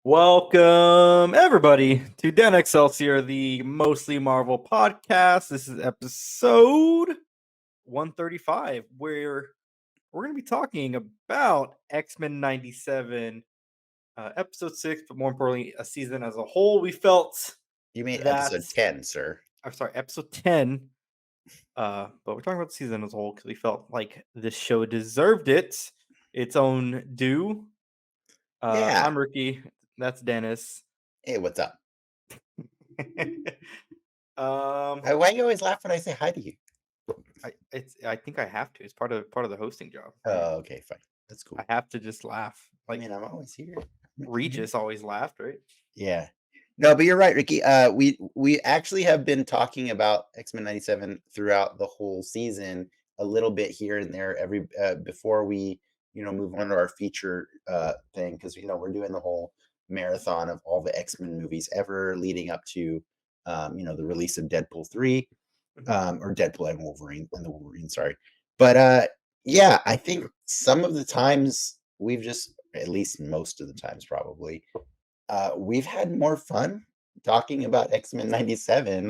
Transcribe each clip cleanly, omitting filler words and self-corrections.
Welcome, everybody, to Dan Celsior, the Mostly Marvel podcast. This is episode 135, where we're going to be talking about X-Men 97, episode 6, but more importantly, a season as a whole. We felt You mean that... episode 10, sir? I'm sorry, episode 10. But we're talking about the season as a whole because we felt like this show deserved its own due. Yeah. I'm Ricky. That's Dennis. Hey, what's up? Why do you always laugh when I say hi to you? I think I have to. It's part of the hosting job. Oh, okay, fine. That's cool. I have to just laugh. I mean, I'm always here. Regis always laughed, right? Yeah. No, but you're right, Ricky. We actually have been talking about X-Men 97 throughout the whole season, a little bit here and there every before we move on to our feature thing, because we're doing the whole marathon of all the X-Men movies ever leading up to the release of Deadpool 3 or Deadpool and Wolverine, sorry. But yeah, I think some of the times we've just, at least most of the times probably, we've had more fun talking about X-Men 97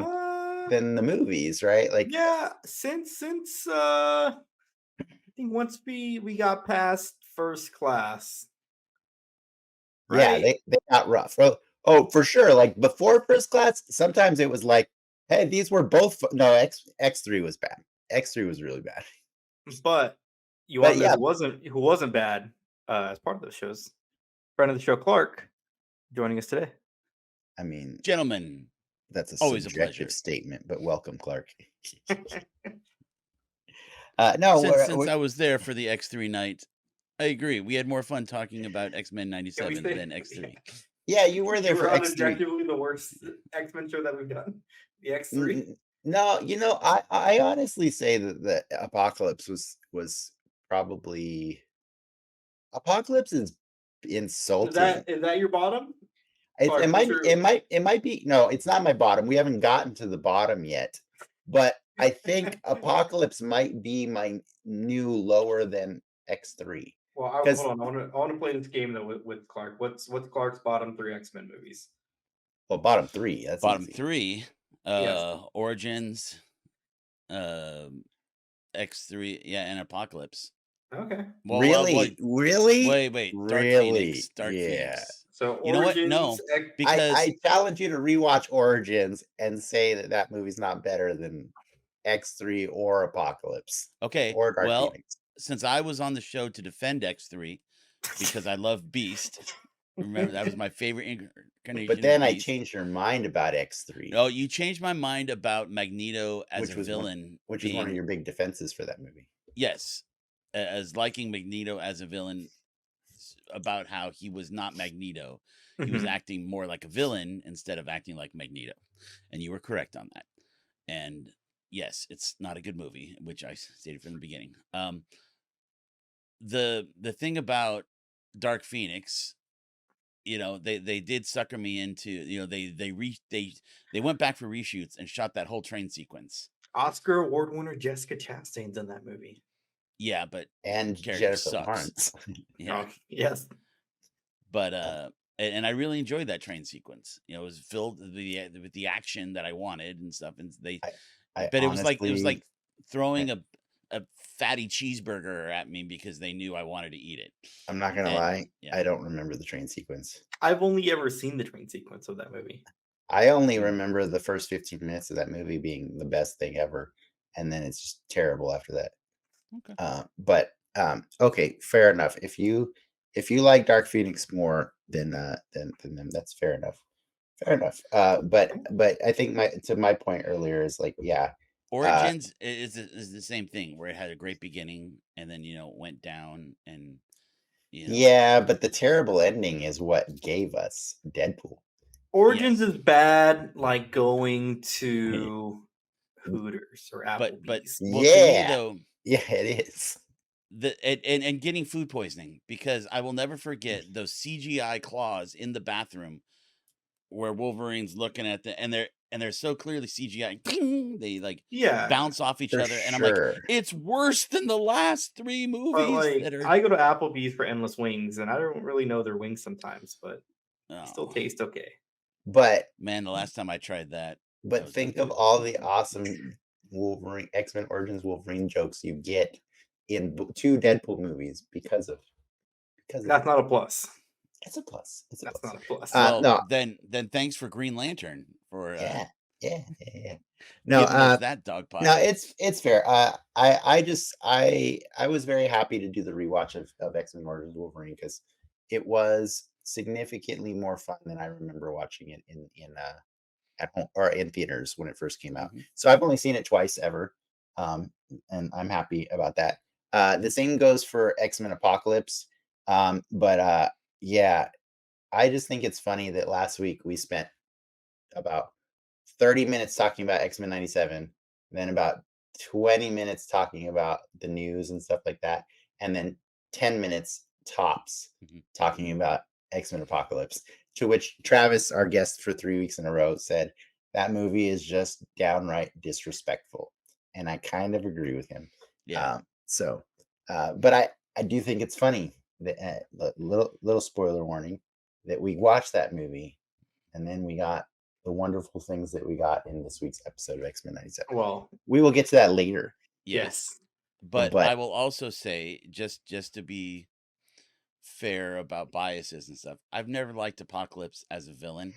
than the movies, right? Like, yeah, since I think once we got past First Class, right? Yeah, they got rough. Oh, for sure. Like before First Class, sometimes it was like, hey, these were both X3 was bad. X3 was really bad. But you want to know who wasn't bad as part of those shows? Friend of the show, Clarke, joining us today. I mean, gentlemen, that's always subjective statement, but welcome, Clarke. No, since I was there for the X3 night, I agree. We had more fun talking about X-Men 97 than X3. Yeah, you were there for X3. Objectively the worst X-Men show that we've done. The X3. No, I honestly say that the Apocalypse was probably... Apocalypse is insulting. Is that your bottom? It might be. No, it's not my bottom. We haven't gotten to the bottom yet, but I think Apocalypse might be my new lower than X3. Well, hold on. I want to play this game though with Clarke. What's Clarke's bottom 3 X-Men movies? Well, bottom 3. That's bottom easy. 3. Origins, X3, and Apocalypse. Okay. Well, really? Wait. Dark Phoenix. Phoenix. So you know what? No, because I challenge you to rewatch Origins and say that movie's not better than X3 or Apocalypse. Okay. Or Dark Phoenix. Since I was on the show to defend X3 because I love Beast. Remember, that was my favorite incarnation. But then I changed your mind about X3. No, you changed my mind about Magneto as a villain. Which was one of your big defenses for that movie. Yes. As liking Magneto as a villain, about how he was not Magneto. He was acting more like a villain instead of acting like Magneto. And you were correct on that. And yes, it's not a good movie, which I stated from the beginning. The thing about Dark Phoenix, they did sucker me into, they went back for reshoots and shot that whole train sequence. Oscar award winner Jessica Chastain's in that movie. Yeah, but Jennifer Lawrence. Yeah. Yes. But and I really enjoyed that train sequence. It was filled with the action that I wanted and stuff. And it was like throwing a fatty cheeseburger at me because they knew I wanted to eat it. I'm not gonna lie, I don't remember the train sequence. I've only ever seen the train sequence of that movie. I only remember the first 15 minutes of that movie being the best thing ever, and then it's just terrible after that. Okay. Okay, fair enough. If you like Dark Phoenix more than them, that's fair enough. But I think my point earlier is like, yeah, Origins is the same thing where it had a great beginning and then went down and yeah, but the terrible ending is what gave us Deadpool. Origins is bad, like going to Hooters or Applebee's. But to me, though, yeah, it is. and getting food poisoning, because I will never forget those CGI claws in the bathroom where Wolverine's looking at and they're so clearly CGI. Ping! They like Yeah, bounce off each For other, and I'm like, sure. it's worse than the last 3 but movies that are. I go to Applebee's for endless wings, and I don't really know their wings sometimes, but they still Oh, taste okay. But man, the last time I tried that was think no of good. all the awesome Wolverine X-Men Origins Wolverine jokes you get in 2 Deadpool movies because of That's it. not a plus. It's a plus. It's a That's plus. not a plus. Well, No, then thanks for Green Lantern for yeah. No, giving us that dog pile. no, it's fair. I was very happy to do the rewatch of X-Men Origins Wolverine because it was significantly more fun than I remember watching it in at home or in theaters when it first came out. Mhm. So I've only seen it twice ever, and I'm happy about that. The same goes for X-Men Apocalypse, but yeah, I just think it's funny that last week we spent about 30 minutes talking about X-Men 97, then about 20 minutes talking about the news and stuff like that, and then 10 minutes tops Mhm. talking about X-Men Apocalypse. To which Travis, our guest for 3 weeks in a row, said that movie is just downright disrespectful. And I kind of agree with him. Yeah. But I do think it's funny that little spoiler warning that we watched that movie and then we got the wonderful things that we got in this week's episode of X-Men 97. Well, We will get to that later. yes. But But- I will also say, just to be fair about biases and stuff, I've never liked Apocalypse as a villain.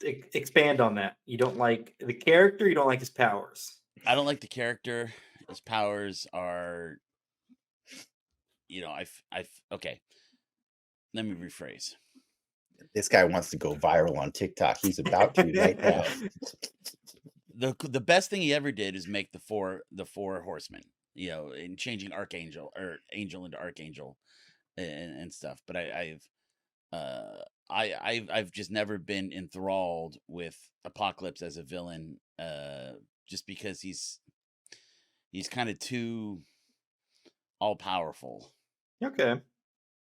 Expand on that. You don't like the character, you don't like his powers. I don't like the character. His powers are, okay. Let me rephrase. This guy wants to go viral on TikTok. He's about to right now. The best thing he ever did is make the four horsemen, in changing Archangel or Angel into Archangel and stuff. But I've just never been enthralled with Apocalypse as a villain, just because he's kind of too all powerful. Okay.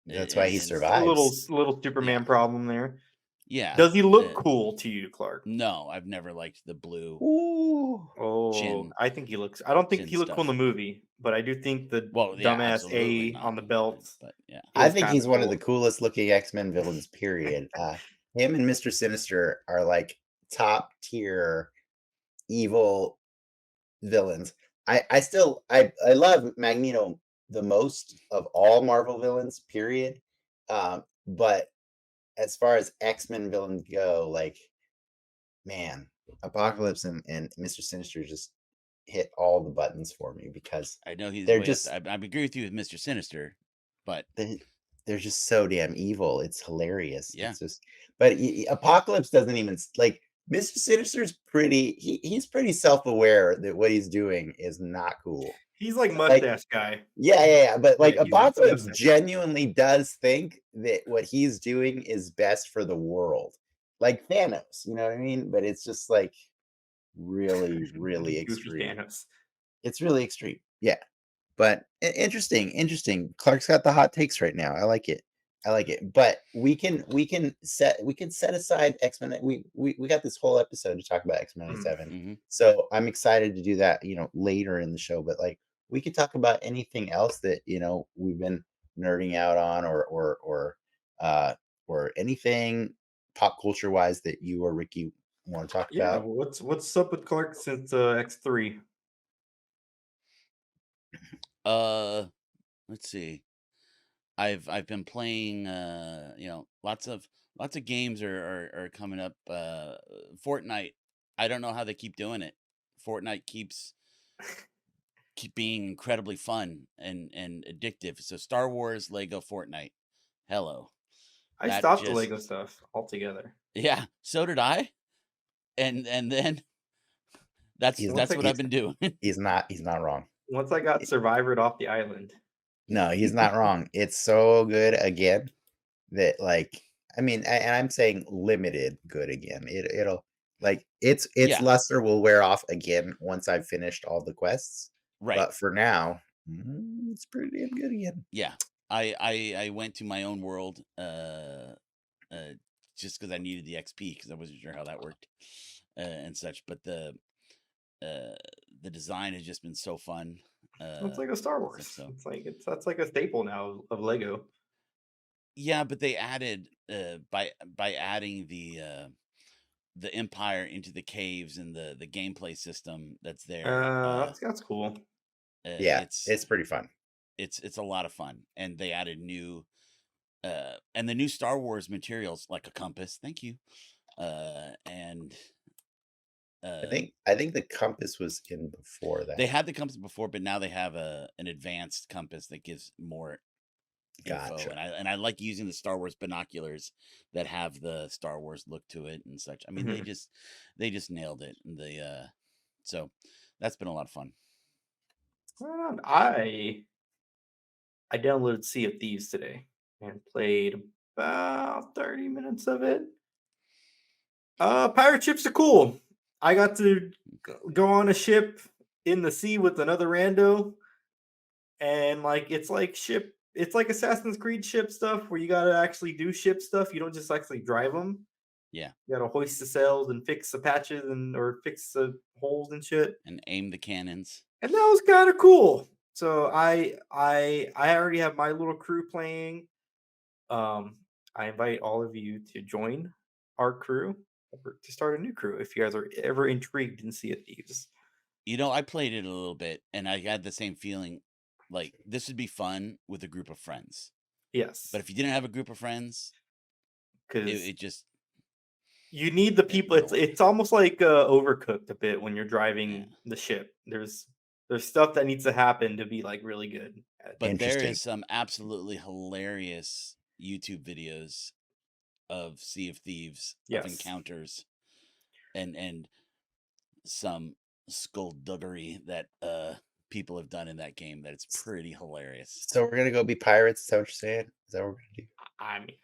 That's why he And- survives. A little Superman problem there. Yeah. Does he look cool to you, Clarke? No, I've never liked the blue. Ooh. Oh, Chin- I think he looks. I don't think chin he looked cool in the stuff. movie, but I do think the Well, yeah, dumbass absolutely A not, on the belt. But yeah. I is think kinda he's one of the cool. coolest looking X-Men villains, period. Him and Mr. Sinister are like top tier evil villains. I love Magneto the most of all Marvel villains, period. But as far as X-Men villains go, like, man, Apocalypse and Mr. Sinister just hit all the buttons for me because I know he's they're way just I agree with you with Mr. Sinister, but they're just so damn evil. It's hilarious. Yeah. It's just, but Apocalypse doesn't even like Mr. Sinister's pretty. He's pretty self-aware that what he's doing is not cool. He's like mustache guy. Yeah. But like Yeah, he's Apocalypse mustache. genuinely does think that what he's doing is best for the world, like Thanos. You know what I mean? But it's just like really, really Goofy extreme. Thanos. It's really extreme. Yeah. But interesting. Clark's got the hot takes right now. I like it. But we can set aside X-Men. We got this whole episode to talk about X-Men 97. Mhm. So I'm excited to do that, later in the show. But like we could talk about anything else that we've been nerding out on or anything pop culture wise that you or Ricky want to talk Yeah, about. what's up with Clarke since X3? Let's see. I've been playing lots of games are coming up. Fortnite. I don't know how they keep doing it. Fortnite keeps being incredibly fun and addictive. So Star Wars, Lego, Fortnite. Hello. I That stopped the just- Lego stuff altogether. Yeah, so did I. And then that's He's- what I've been doing. He's not wrong. Once I got Survivored off the island. No, he's not wrong. It's so good again that and I'm saying limited good again. It'll like its Yeah. luster will wear off again once I've finished all the quests. Right. But for now, it's pretty damn good again. Yeah. I went to my own world just because I needed the XP because I wasn't sure how that worked and such. But uh the design has just been so fun. It's like a Star and Wars. such, so That's like a staple now of Lego. yeah, but they added by adding the Empire into the caves and the gameplay system that's there. That's cool. Yeah, It's it's pretty fun. it's a lot of fun, and they added new and the new Star Wars materials like a compass. Thank you. And I think the compass was in before they that. had the compass before, but now they have an advanced compass that gives more info. Gotcha. And I like using the Star Wars binoculars that have the Star Wars look to it and such. I mean, Mhm. they just nailed it. And so that's been a lot of fun. I downloaded Sea of Thieves today and played about 30 minutes of it. Pirate ships are cool. I got to go on a ship in the sea with another rando, and like it's like Assassin's Creed ship stuff where you gotta actually do ship stuff. You don't just actually drive them. Yeah. You gotta hoist the sails and fix the patches or fix the holes and shit. And aim the cannons. And that was kind of cool. So I already have my little crew playing. I invite all of you to join our crew or to start a new crew if you guys are ever intrigued in Sea of Thieves. You know, I played it a little bit and I had the same feeling like this would be fun with a group of friends. Yes, But if you didn't have a group of friends, because it just you need the it people. wouldn't work. It's almost like Overcooked a bit when you're driving Yeah. the ship. There's stuff that needs to happen to be like really good. But there Interesting. is some absolutely hilarious YouTube videos of Sea of Thieves, of Yes, encounters, and some skullduggery that people have done in that game that it's pretty hilarious. So we're gonna go be pirates. Is that what you're saying? Is that what we're gonna do? I mean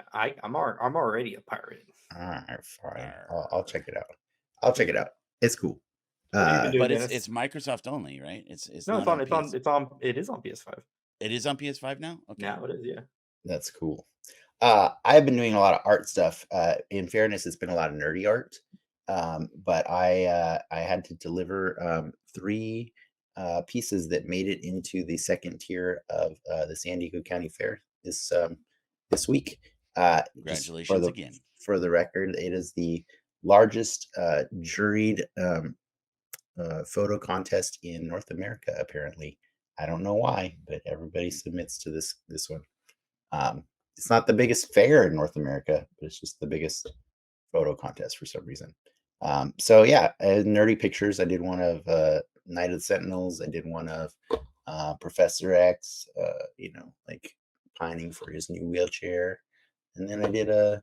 I'm already a pirate. All right, fine. I'll Arr. check it out. I'll check it out. It's cool. What have you been doing, But Dennis? it's Microsoft only, right? It's No, not on PS. it is on PS5. It is on PS5 now? Okay. Now it is, yeah. That's cool. I've been doing a lot of art stuff. In fairness, it's been a lot of nerdy art. But I had to deliver 3 pieces that made it into the second tier of the San Diego County Fair this week. Just Congratulations again. for the record, it is the largest juried photo contest in North America. Apparently, I don't know why, but everybody submits to this one. It's not the biggest fair in North America, but it's just the biggest photo contest for some reason. So yeah, nerdy pictures. I did one of Night of the Sentinels. I did one of Professor X. Like pining for his new wheelchair, and then I did a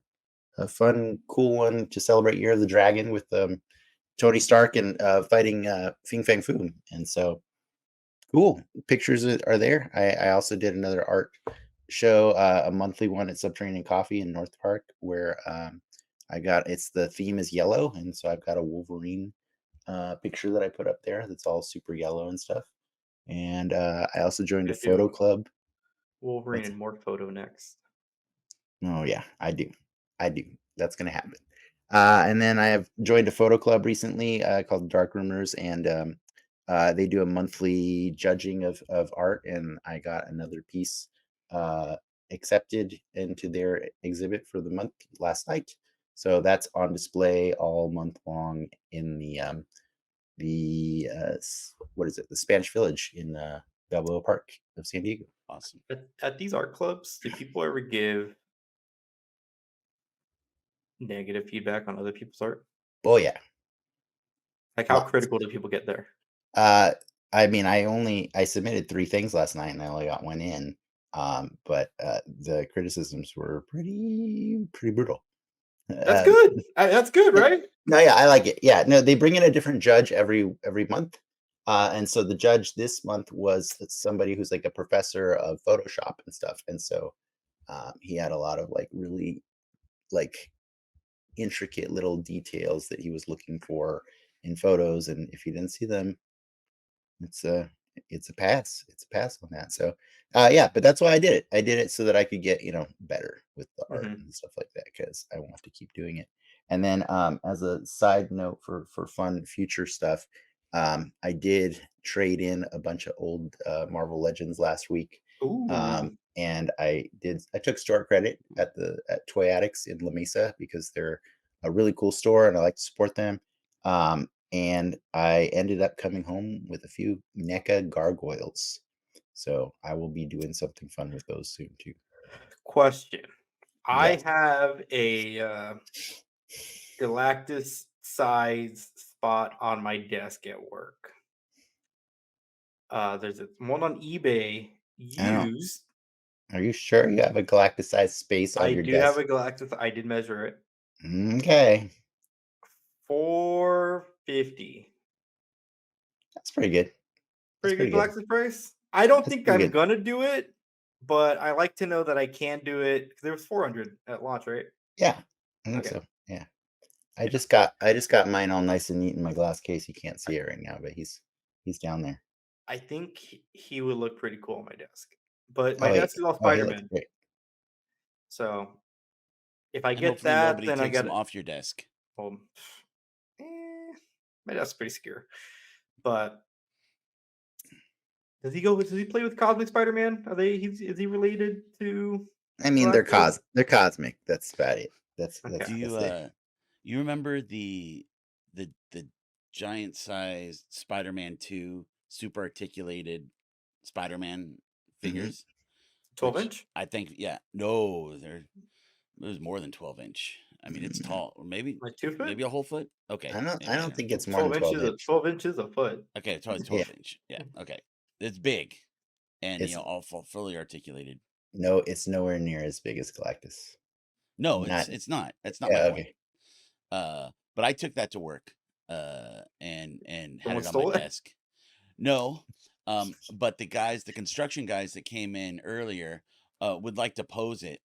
fun, cool one to celebrate Year of the Dragon with Tony Stark and fighting Fing Fang Foom. And so cool pictures are there. I also did another art show, a monthly one at Subterranean Coffee in North Park, where the theme is yellow, and so I've got a Wolverine picture that I put up there that's all super yellow and stuff. And I also joined a Gonna do photo club. Wolverine What's and more photo next. Oh yeah, I do. That's gonna happen. And then I have joined a photo club recently called Dark Rumors, and they do a monthly judging of art. And I got another piece accepted into their exhibit for the month last night. So that's on display all month long in what is it? The Spanish Village in Balboa Park of San Diego. Awesome. At these art clubs, do people ever give negative feedback on other people's art? Oh yeah, Like how lots. critical do people get there? I mean, I submitted 3 things last night and I only got 1 in. But the criticisms were pretty brutal. That's good. That's good, Yeah. right? No, yeah, I like it. Yeah, no, they bring in a different judge every month. And so the judge this month was somebody who's like a professor of Photoshop and stuff. And so he had a lot of like really like intricate little details that he was looking for in photos. And if you didn't see them, it's a pass. It's a pass on that. So, yeah, but that's why I did it. I did it so that I could get better with the art Mhm. and stuff like that because I want to keep doing it. And then, as a side note for fun future stuff, I did trade in a bunch of old Marvel Legends last week. Ooh. And I took store credit at Toy Addicts in La Mesa because they're a really cool store and I like to support them. And I ended up coming home with a few NECA gargoyles. So I will be doing something fun with those soon too. Question. I Yes. have a Galactus size spot on my desk at work. There's one on eBay I don't. used. Are you sure you have a Galactus size space on I your do have desk? a Galactus. I did measure it. Okay. 450. That's pretty good. That's Pretty good pretty good. Galactus price. I don't That's think pretty I'm good. gonna do it, but I like to know that I can do it because there was 400 at launch, right? Yeah. I think Okay. so. Yeah. Yeah. I just got mine all nice and neat in my glass case. You can't see it right now, but he's down there. I think he would look pretty cool on my desk. But my Oh, desk is all oh, he looks Spider-Man. great. So if I And get hopefully that, nobody then I takes got them it. off your desk. Well, eh, my desk's pretty secure. But does he play with Cosmic Spider-Man? Is he related to I mean, Galactus? they're cosmic. That's about it. Okay. Do you That's it. you remember the giant sized Spider-Man 2 super articulated Spider-Man Hmm. figures? 12 Which inch? I think, yeah, no, it was more than 12-inch. I mean, it's tall, or Like 2 foot? maybe a whole foot. Okay, I maybe I don't don't. think it's more than 12 12 inches, inch. 12 inches a foot. Okay, it's probably Yeah. 12-inch. Yeah, okay, it's big, and It's all fully articulated. no, it's nowhere near as big as Galactus. No, Not. it's not. That's not my Yeah. point. Okay. But I took that to work, and had Someone it on my stole it? desk. No, but the construction guys that came in earlier, would like to pose it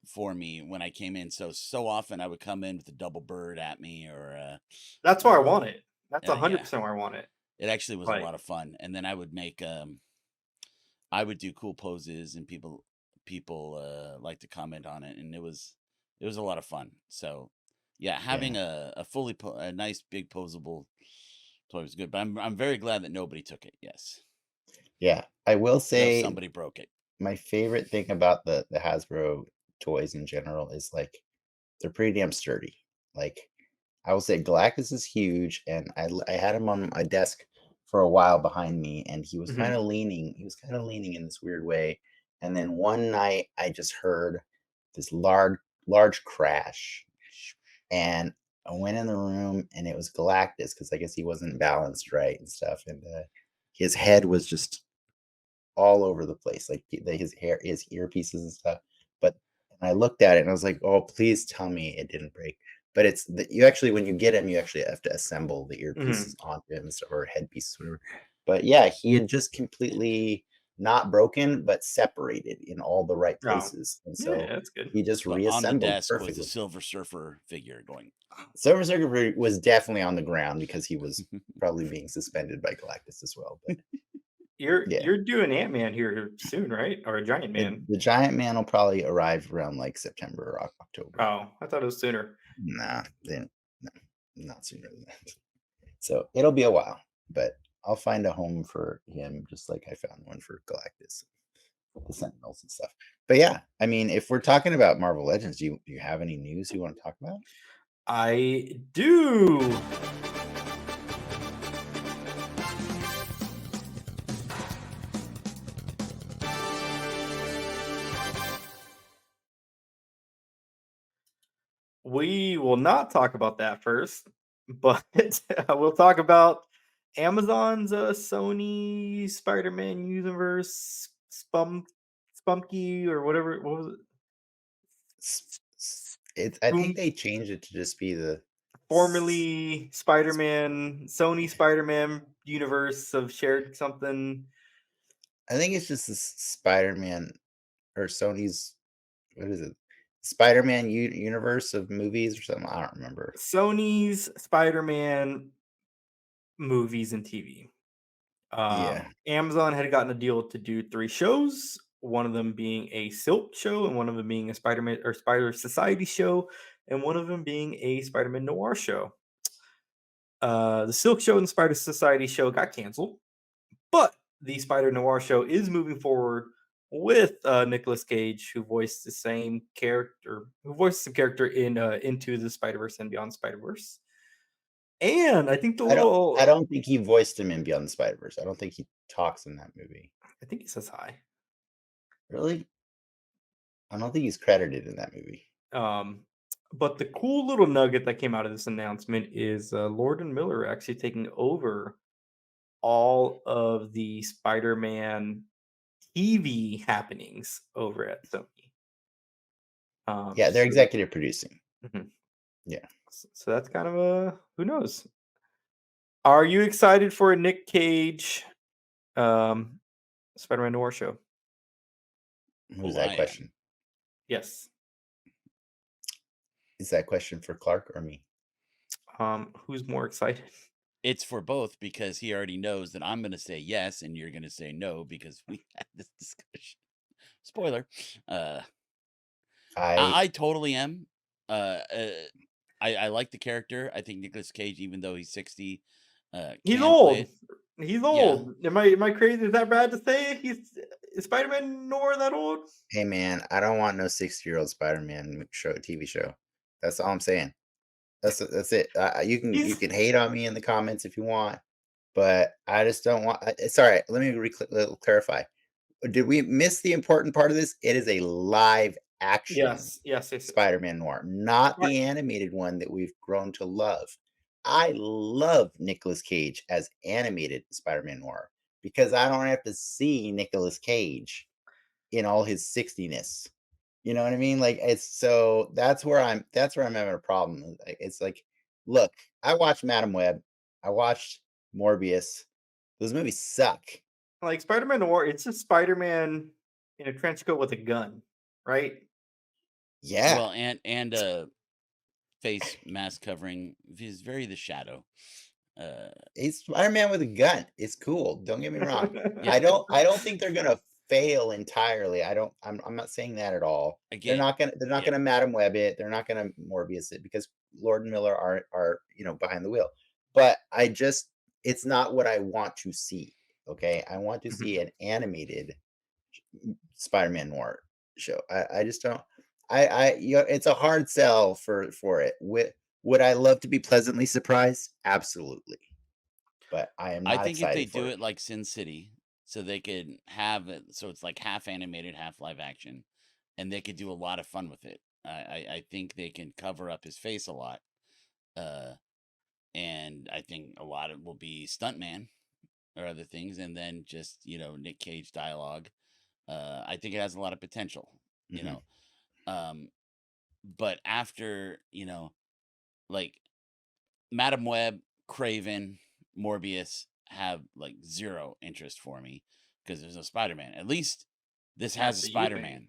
for me when I came in. So often I would come in with a double bird at me, or That's where I want it. That's yeah, 100% where I want it. it actually was a Like, lot of fun. And then I would I would do cool poses, and people like to comment on it, and it was a lot of fun. So yeah, Yeah. having a nice big posable toy was good. But I'm very glad that nobody took it. Yes, Yeah. I will no, say somebody broke it. my favorite thing about the Hasbro toys in general is like they're pretty damn sturdy. Like I will say Galactus is huge, and I had him on my desk for a while behind me, and he was kind mhm. of leaning. He was kind of leaning in this weird way, and then one night I just heard this large crash, and I went in the room, and it was Galactus because I guess he wasn't balanced right and stuff, and his head was just all over the place, like his hair, his earpieces and stuff. But and I looked at it and I was like, "Oh, please tell me it didn't break." But you actually, when you get him, you actually have to assemble the earpieces Mhm. onto him or headpieces, whatever. But yeah, he had just completely not broken, but separated in all the right Oh. places, and Yeah, so that's good. he just But on the reassembled desk was a perfectly. Silver Surfer figure going. Silver Surfer was definitely on the ground because he was probably being suspended by Galactus as well. But yeah. You're doing Ant-Man here soon, right? Or a Giant The Man? the giant man will probably arrive around, like, September or October. Oh, I thought it was sooner. Nah, then no, not sooner than that. So, it'll be a while, but I'll find a home for him just like I found one for Galactus, the Sentinels and stuff. But, yeah, I mean, if we're talking about Marvel Legends, do you have any news you wanna talk about? I do. We will not talk about that first, but we'll talk about Amazon's Sony Spider-Man universe spunky or whatever. What was it? S s It's I think Spoon, they changed it to just be the s formerly Spider-Man, Sony Spider-Man universe of shared something. I think it's just the Spider-Man or Sony's what is it? Spider-Man universe of movies or something? I don't remember. Sony's Spider-Man movies and TV. Yeah. Amazon had gotten a deal to do 3 shows, one of them being a Silk show, and one of them being a Spider-Man or Spider Society show, and one of them being a Spider-Man Noir show. The Silk show and the Spider Society show got canceled, but the Spider Noir show is moving forward with Nicolas Cage, who voiced the same character, in Into the Spider Verse and Beyond Spider Verse. And I think I don't think he voiced him in Beyond the Spider-Verse. I don't think he talks in that movie. I think he says hi. Really? I don't think he's credited in that movie. But the cool little nugget that came out of this announcement is Lord and Miller actually taking over all of the Spider-Man TV happenings over at Sony. Yeah, they're So, executive producing. mhm. Yeah. So that's kind of a who knows. Are you excited for a Nick Cage Spider-Man Noir show? Who's Oh, I that am. question? Yes. Is that question for Clarke or me? Who's more excited? It's for both because he already knows that I'm going to say yes and you're going to say no because we had this discussion. Spoiler. I totally am. I like the character. I think Nicolas Cage, even though he's 60, He's can play old. it. He's Yeah. old. Am I crazy? Is that bad to say? Is Spider-Man Noir that old? Hey man, I don't want no 60-year-old Spider-Man show, TV show. That's all I'm saying. That's it. You can hate on me in the comments if you want, but I just don't want. It's all right. Let me clarify. Did we miss the important part of this? It is a live action Yes. Spider-Man Noir, not Right. the animated one that we've grown to love. I love Nicolas Cage as animated Spider-Man Noir because I don't have to see Nicolas Cage in all his 60ness. You know what I mean? Like that's where I'm having a problem. It's like, look, I watched Madam Web, I watched Morbius. Those movies suck. Like Spider-Man Noir, it's just Spider-Man in a trench coat with a gun, right? Yeah. Well, and face mask covering. He's very the Shadow. He's Spider-Man with a gun. It's cool. Don't get me wrong. Yeah. I don't think they're gonna fail entirely. I'm not saying that at all. Again, they're not gonna Madam Web it. They're not gonna Morbius it because Lord and Miller are behind the wheel. But it's not what I want to see. Okay. I want to see an animated Spider-Man Noir show. I just don't it's a hard sell for it. Would I love to be pleasantly surprised? Absolutely. But I am not I think if they excited for do it. it like Sin City, so they could have it, so it's like half animated, half live action, and they could do a lot of fun with it. I think they can cover up his face a lot, and I think a lot of it will be stuntman or other things, and then just Nick Cage dialogue. I think it has a lot of potential, you know. But after like Madam Web, Craven, Morbius have like zero interest for me because there's no Spider-Man. At least this has a That's what you think. Spider-Man.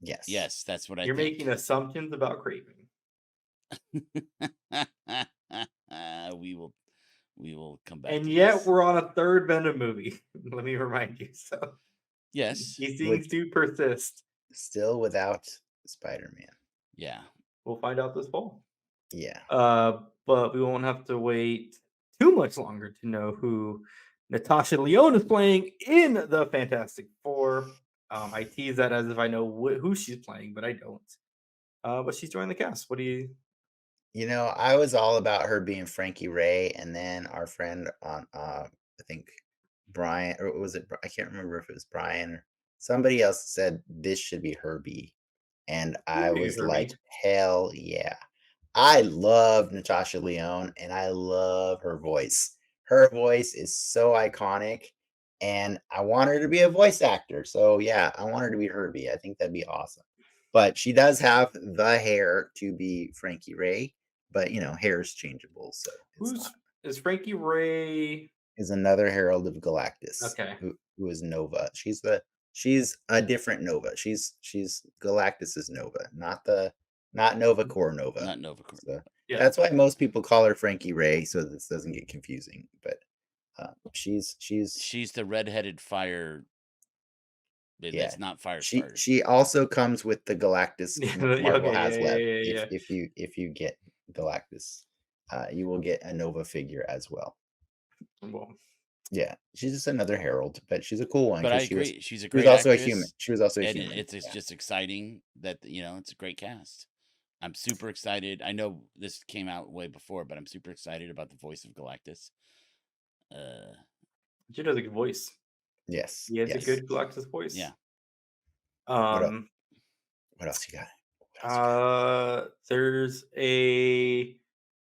Yes. Yes, that's what You're I think. making assumptions about Craven. we will come back. And to yet this. we're on a third Venom movie. Let me remind you. So Yes, he seems to persist. Still without Spider-Man. yeah. We'll find out this fall. Yeah. But we won't have to wait too much longer to know who Natasha Lyonne is playing in the Fantastic Four. I tease that as if I know who she's playing, but I don't. But she's joined the cast. What do you? I was all about her being Frankie Ray, and then our friend on I think Brian, or was it? I can't remember if it was Brian or somebody else said this should be Herbie, and I Maybe was like, Herbie. hell yeah! I love Natasha Lyonne, and I love her voice. Her voice is so iconic, and I want her to be a voice actor. So yeah, I want her to be Herbie. I think that'd be awesome. But she does have the hair to be Frankie Ray, but hair is changeable, so Is Frankie Ray? is another Herald of Galactus. Okay. Who is Nova. She's a different Nova. She's Galactus's Nova, not Nova Corps Nova. Not Nova Corps. So Yeah. that's why most people call her Frankie Ray, so this doesn't get confusing. But She's She's the redheaded fire. yeah. That's not She Firestarter. also comes with the Galactus Marvel Okay, has left. yeah. If you get Galactus, you will get a Nova figure as well. Well, Yeah, she's just another Herald, but she's a cool one But I because agree, she's a she was great also a human. actress, She was also a and human. it's just exciting that it's a great cast. I'm super excited. I know this came out way before, but I'm super excited about the voice of Galactus. she does a good voice. Yes. He has a Yes. good Galactus voice. Yeah. What else? Um, What else you got? there's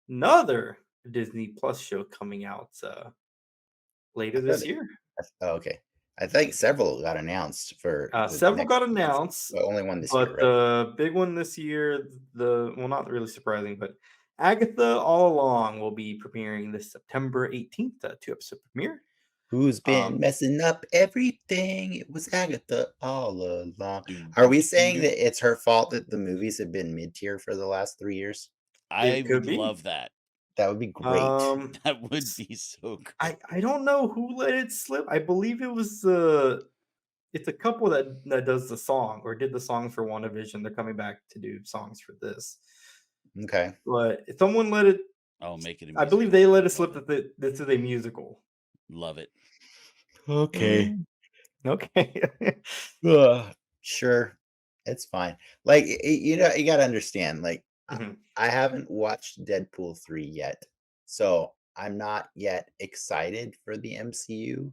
another Disney Plus show coming out later I thought this it- year. Oh, okay. I think several got announced for the Several next got season, announced, but only one this but year, right? the big one this year, not really surprising, but Agatha All Along will be premiering this September 18th, 2-episode premiere. Who's been Um, messing up everything? It was Agatha all along. Doo, Are doo, we doo, saying doo. that it's her fault that the movies have been mid-tier for the last 3 years? I It could would be. love that. That would be great. That would be so great. I don't know who let it slip. I believe it was it's a couple that does the song or did the song for WandaVision. They're coming back to do songs for this. Okay. But if someone let it, Oh, make it a I believe musical. they let I it slip love that this is a musical. Love it. Okay. Okay. Sure. It's fine. Like you know, you got to understand like Mhm. I haven't watched Deadpool 3 yet. So, I'm not yet excited for the MCU.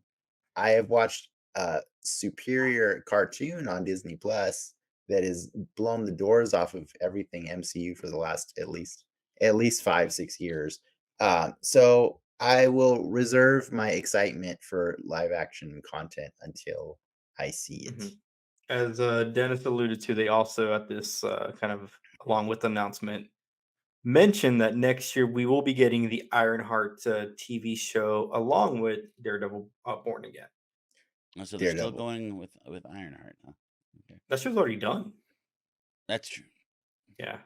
I have watched a superior cartoon on Disney Plus that has blown the doors off of everything MCU for the last at least 5, 6 years. So I will reserve my excitement for live action content until I see it. Mhm. As Dennis alluded to, they also at this kind of along with the announcement mentioned that next year we will be getting the Ironheart TV show along with Daredevil Born Again. Oh, so they're still Daredevil. going with Ironheart, huh? Okay. That show's already done. That's true. Yeah.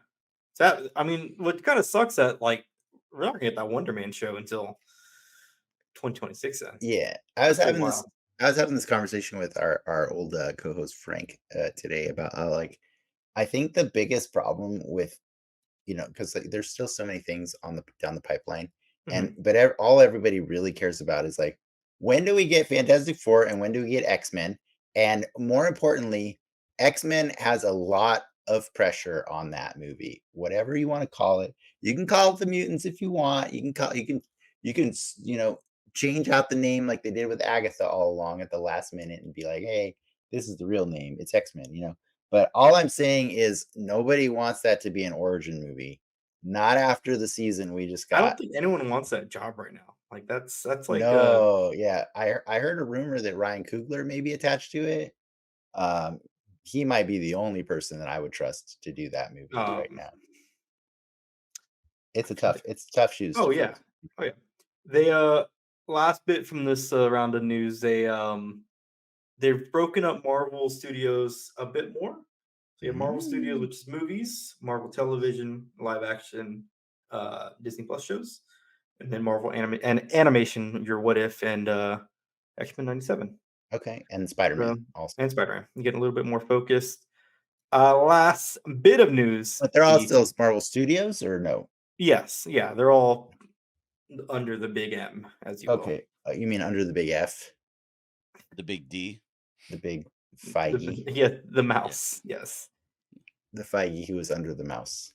So that, I mean, what kind of sucks that like we're not gonna get that Wonder Man show until 2026. Then Yeah, that's a while. I was having this conversation with our old co-host Frank today about like I think the biggest problem with because like, there's still so many things on the down the pipeline, and Mhm. but all everybody really cares about is like when do we get Fantastic Four and when do we get X-Men, and more importantly, X-Men has a lot of pressure on that movie. Whatever you want to call it, you can call it the mutants if you want. You can change out the name like they did with Agatha all along at the last minute and be like, hey, this is the real name. It's X-Men. But all I'm saying is nobody wants that to be an origin movie. Not after the season we just I don't got. think anyone wants that job right now. Like that's like No, yeah. I heard a rumor that Ryan Coogler may be attached to it. Um, he might be the only person that I would trust to do that movie right um now. It's tough shoes oh to yeah. fill. Oh yeah. They last bit from this round of news, they've broken up Marvel Studios a bit more. So you have Marvel Studios, Mm, which is movies, Marvel Television, live action, Disney Plus shows, and then Marvel animation, your What If and X-Men 97. okay, and Spider-Man So, also. and Spider-Man. You get a little bit more focused. Last bit of news. But they're all still Marvel Studios or no? Yeah, they're all under the big M, as you will. Okay, you mean under the big F, The big D. the big The, Feige, yeah, the mouse. Yes. the Feige who was under the mouse.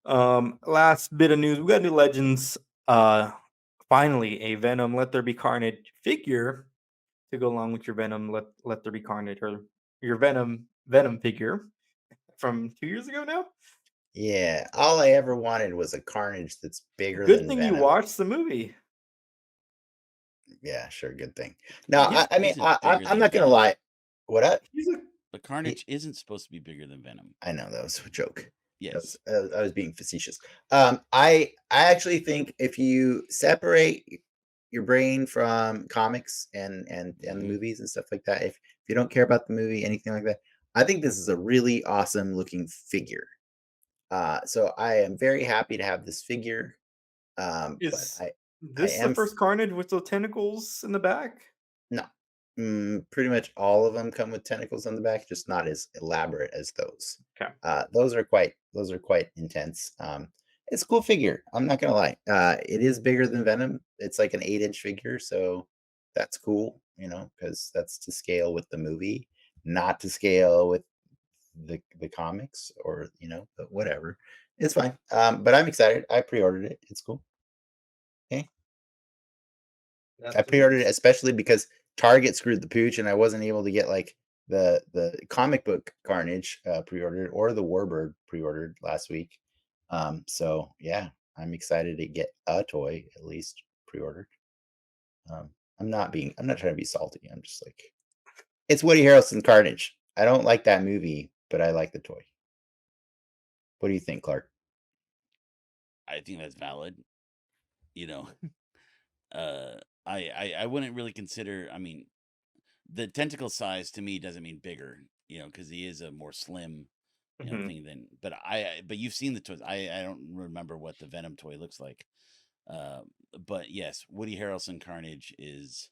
Last bit of news. We got new Legends. Uh, finally, a Venom Let There Be Carnage figure to go along with your Venom Let There Be Carnage or your Venom figure from 2 years ago now. Yeah, all I ever wanted was a Carnage that's bigger Good than thing you Venom. watched the movie. Yeah, sure, good thing. No, He's- I mean, isn't bigger I'm than not gonna Venom. lie. What up? He's a But Carnage isn't supposed to be bigger than Venom. I know that was a joke. Yes. I was being facetious. I actually think if you separate your brain from comics and the Mhm. movies and stuff like that, if you don't care about the movie, anything like that, I think this is a really awesome looking figure. So I am very happy to have this figure. But is This is the am first Carnage with the tentacles in the back? no. Pretty much all of them come with tentacles on the back, just not as elaborate as those. Okay. Those are quite intense. It's a cool figure. I'm not gonna lie. It is bigger than Venom. It's like an 8-inch figure, so that's cool. Because that's to scale with the movie, not to scale with the comics, or but whatever. It's fine. But I'm excited. I pre-ordered it. It's cool. Okay. I pre-ordered it especially because Target screwed the pooch, and I wasn't able to get like the comic book Carnage pre-ordered, or the Warbird pre-ordered last week. So yeah, I'm excited to get a toy at least pre-ordered. Um, I'm not trying to be salty. I'm just like, it's Woody Harrelson Carnage. I don't like that movie, but I like the toy. What do you think, Clark? I think that's valid. You know, I wouldn't really consider. I mean, the tentacle size to me doesn't mean bigger. Because he is a more slim, Mhm. thing than. But but you've seen the toys. I don't remember what the Venom toy looks like. But yes, Woody Harrelson Carnage is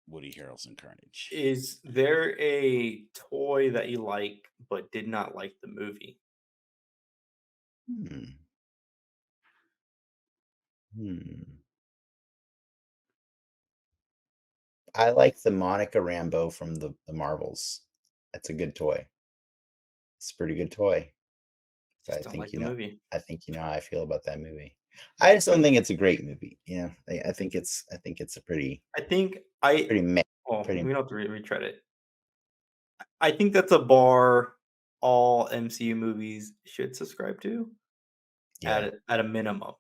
Woody Harrelson Carnage. Is there a toy that you like but did not like the movie? Hmm. Hmm. I like the Monica Rambeau from the Marvels. That's a good toy. It's a pretty good toy. So Just don't like the movie. I think you know how I feel about that movie. I just don't think it's a great movie. I think it's a pretty I think I pretty meh, well, we pretty don't have to retread it. I think that's a bar all MCU movies should subscribe to yeah. at a minimum.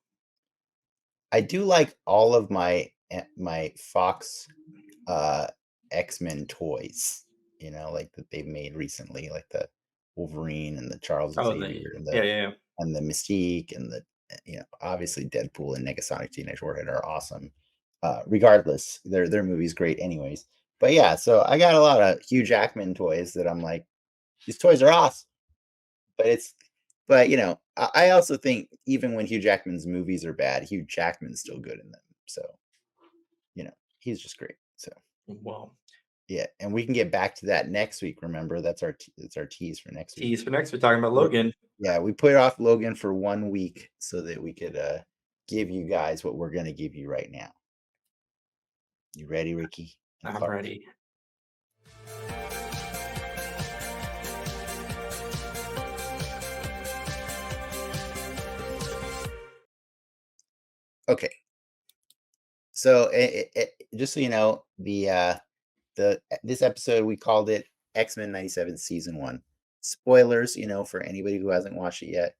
I do like all of my Fox uh X-Men toys, like that they've made recently, like the Wolverine and the Charles Oh, Xavier and yeah, the yeah, yeah. and the Mystique and the obviously Deadpool and Negasonic Teenage Warhead are awesome. Regardless, their movie's great anyways. But yeah, so I got a lot of Hugh Jackman toys that I'm like, these toys are awesome. But I also think even when Hugh Jackman's movies are bad, Hugh Jackman's still good in them. So, he's just great. So Well, yeah, and we can get back to that next week. Remember, that's our tease for next week. tease for next, we're talking about We're- Logan. Yeah, we put off Logan for 1 week so that we could give you guys what we're gonna give you right now. You ready, Ricky and I'm Clark? ready. Okay. So just so you know, this episode we called it X-Men 97 season 1. Spoilers, for anybody who hasn't watched it yet.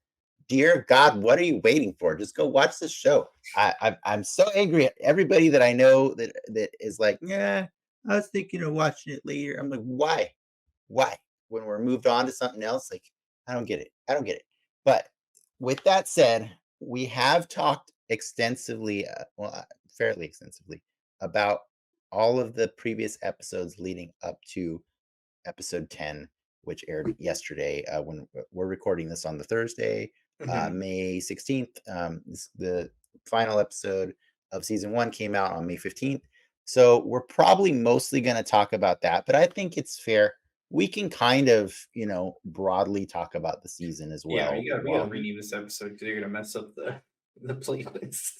Dear God, what are you waiting for? Just go watch this show. I'm so angry at everybody that I know that is like, yeah, I was thinking of watching it later. I'm like, why? Why? When we're moved on to something else, like, I don't get it. I don't get it. But with that said, we have talked extensively, fairly extensively, about all of the previous episodes leading up to episode 10, which aired yesterday. When we're recording this on the Thursday, Mhm. May 16th. The final episode of season 1 came out on May 15th. So we're probably mostly going to talk about that, but I think it's fair. We can kind of, broadly talk about the season as Yeah, well. we gotta rename this episode because you're gonna mess up the playlist.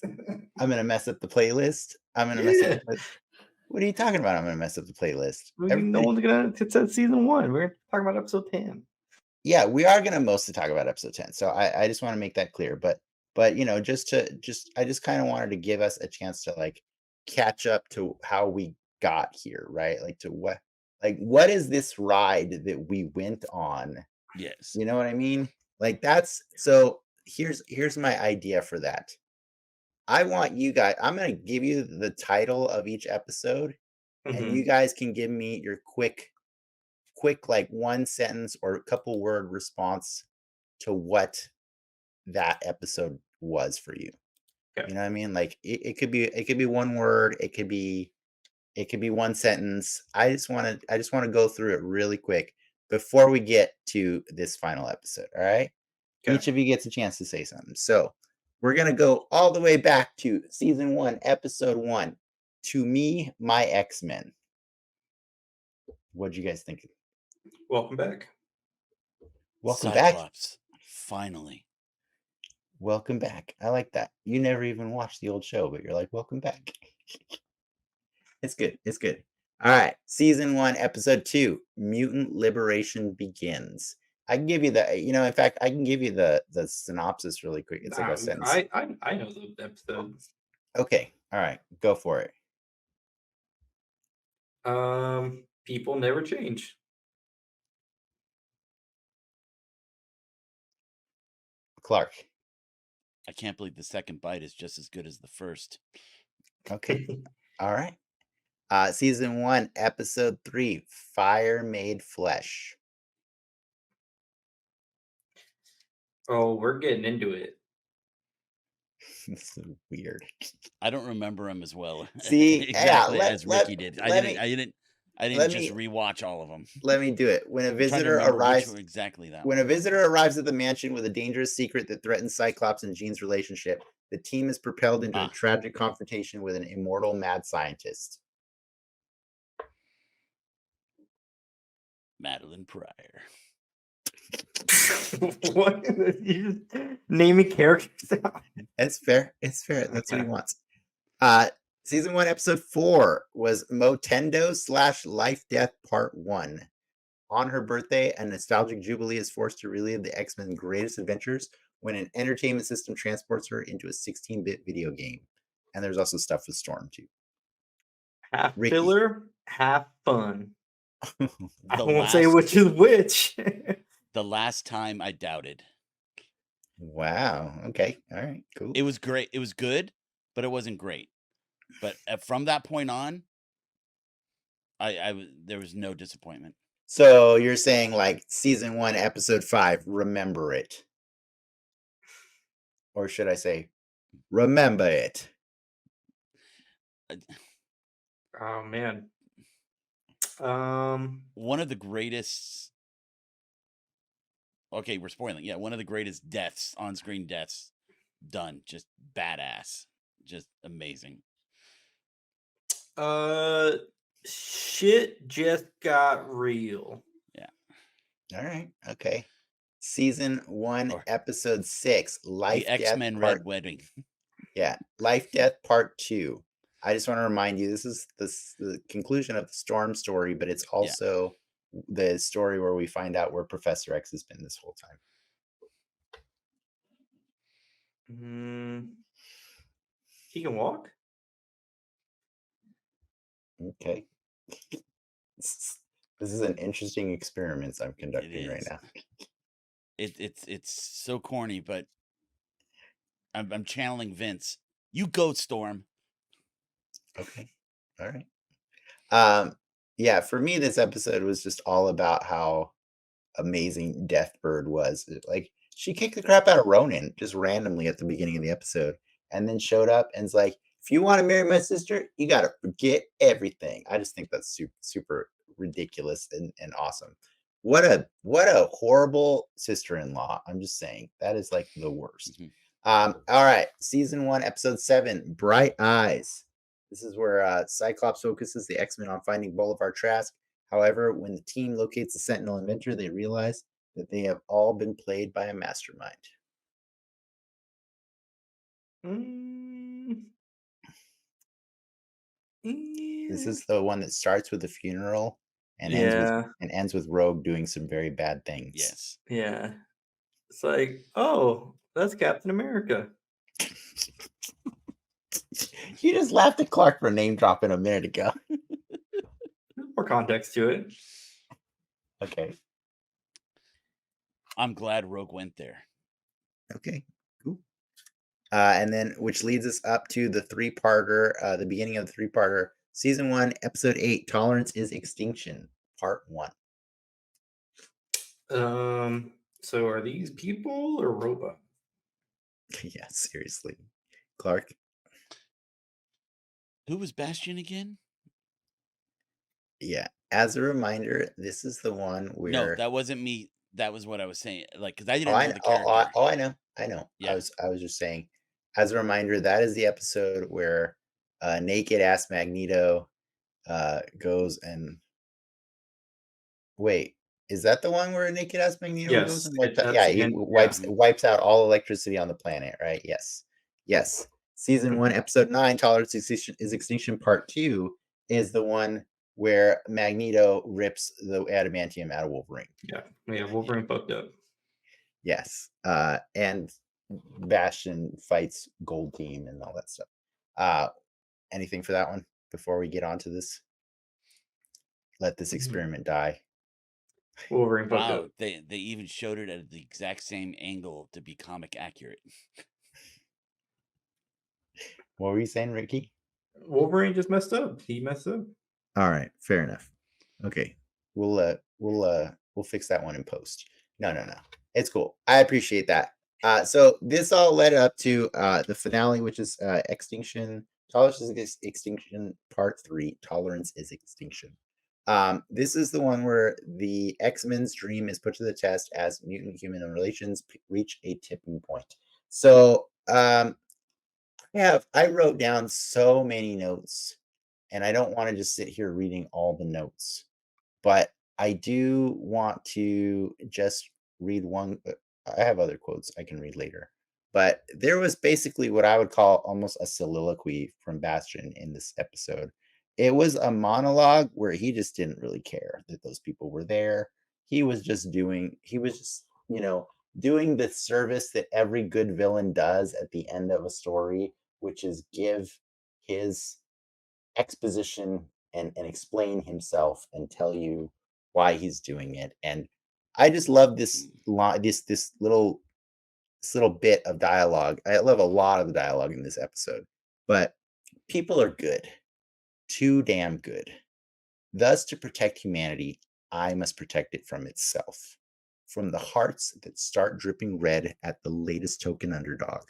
I'm going to mess up the playlist. I'm going to mess up Yeah, the What are you talking about? I'm going to mess up the playlist. no one's gonna. It's at season 1. We're talking about episode 10. Yeah, we are gonna mostly talk about episode 10. So I just want to make that clear. But I just kind of wanted to give us a chance to like catch up to how we got here, right? What is this ride that we went on? Yes. You know what I mean? Here's my idea for that. I want you guys, I'm gonna give you the title of each episode, and you Mhm. guys can give me your quick like one sentence or a couple word response to what that episode was for you. Okay. You know what I mean? Like it could be one word, it could be one sentence. I just want to go through it really quick before we get to this final episode. All right. Okay. Each of you gets a chance to say something. So We're gonna go all the way back to season 1, episode 1. To Me, My X-Men. What'd you guys think? Welcome back. Welcome back. Cyclops. Finally. Welcome back. I like that. You never even watched the old show, but you're like, welcome back. It's good. It's good. All right. Season 1, episode 2. Mutant Liberation Begins. I can give you the, in fact, I can give you the synopsis really quick. It's like a sentence. I know the episode. Okay. All right. Go for it. People never change. Clarke. I can't believe the second bite is just as good as the first. Okay. All right. Season 1, episode 3. Fire Made Flesh. Oh, we're getting into it. This is weird. I don't remember him as well. See, exactly yeah, as Ricky did. I didn't let just me- rewatch all of them. Let me do it. When a I'm trying to visitor remember which arrives, were exactly that. when a visitor arrives at the mansion with a dangerous secret that threatens Cyclops and Jean's relationship, the team is propelled into a tragic confrontation with an immortal mad scientist. Madeline Pryor. What? You just naming characters out? It's fair. It's fair. That's what he Okay. wants. Season 1, episode 4 was Motendo / Life Death Part 1. On her birthday, a nostalgic Jubilee is forced to relive the X-Men's greatest adventures when an entertainment system transports her into a 16-bit video game. And there's also stuff with Storm, too. Half Ricky. filler, half fun. I The won't say last- which is which. The last time I doubted. Wow. Okay. All right. Cool. It was great. It was good, but it wasn't great. But from that point on, there was no disappointment. So you're saying like season 1, episode 5, remember it. Or should I say, remember it? Oh man. One of the greatest. Okay, we're spoiling. Yeah, one of the greatest deaths, on-screen deaths, done. Just badass. Just amazing. Shit just got real. All right. Okay. Season 1, Or- episode 6, Life The Death X-Men Part. Red Wedding. Yeah, Life Death Part 2. I just want to remind you, this is the conclusion of the Storm story, but it's also the story where we find out where Professor X has been this whole time. He can walk? Okay. This is an interesting experiment I'm conducting right is. now. It's so corny, but I'm channeling Vince. You go, Storm. Okay. All right. Yeah, for me, this episode was just all about how amazing Deathbird was. Like, she kicked the crap out of Ronan just randomly at the beginning of the episode, and then showed up and's like, if you want to marry my sister, you got to forget everything. I just think that's super, super ridiculous and awesome. What a horrible sister-in-law. I'm just saying, that is like the worst. Mhm. All right. Season 1, episode 7, Bright Eyes. This is where Cyclops focuses the X-Men on finding Boulevard Trask. However, when the team locates the Sentinel inventor, they realize that they have all been played by a mastermind. This is the one that starts with a funeral and ends with Rogue doing some very bad things. Yes. Yeah. It's like, oh, that's Captain America. You just laughed at Clarke for name dropping a minute ago. There's more context to it. Okay. I'm glad Rogue went there. Okay, cool. And then, which leads us up to the 3-parter, the beginning of the 3-parter, season 1, episode 8, Tolerance is Extinction, part 1. So are these people or robots? Yeah, seriously. Clarke? Who was Bastion again? Yeah. As a reminder, this is the one where... No, that wasn't me. That was what I was saying. Like, because I didn't Oh, know the character. I know. Yeah. I was just saying, as a reminder, that is the episode where naked ass Magneto goes and wait. Is that the one where naked ass Magneto goes Yes, and wipes out? that's Yeah, the he end. wipes out all electricity on the planet, right? Yes. Season 1, episode 9, Tolerance is Extinction Part 2 is the one where Magneto rips the adamantium out of Wolverine. Yeah, Wolverine fucked up. Yes. And Bastion fights Gold Team and all that stuff. Anything for that one before we get on to this? Let this experiment die. Wolverine fucked Wow, up. they even showed it at the exact same angle to be comic accurate. What were you saying, Ricky? Wolverine just messed up. He messed up. All right, fair enough. Okay, we'll fix that one in post. No, it's cool. I appreciate that. So this all led up to the finale, which is Extinction. Tolerance is Extinction Part 3. Tolerance is Extinction. This is the one where the X-Men's dream is put to the test as mutant-human relations reach a tipping point. So I wrote down so many notes, and I don't want to just sit here reading all the notes, but I do want to just read one. I have other quotes I can read later, but there was basically what I would call almost a soliloquy from Bastion in this episode. It was a monologue where he just didn't really care that those people were there. He was just doing the service that every good villain does at the end of a story, which is give his exposition and explain himself and tell you why he's doing it. And I just love this little bit of dialogue. I love a lot of the dialogue in this episode. But people are good, too damn good. Thus, to protect humanity, I must protect it from itself, from the hearts that start dripping red at the latest token underdog,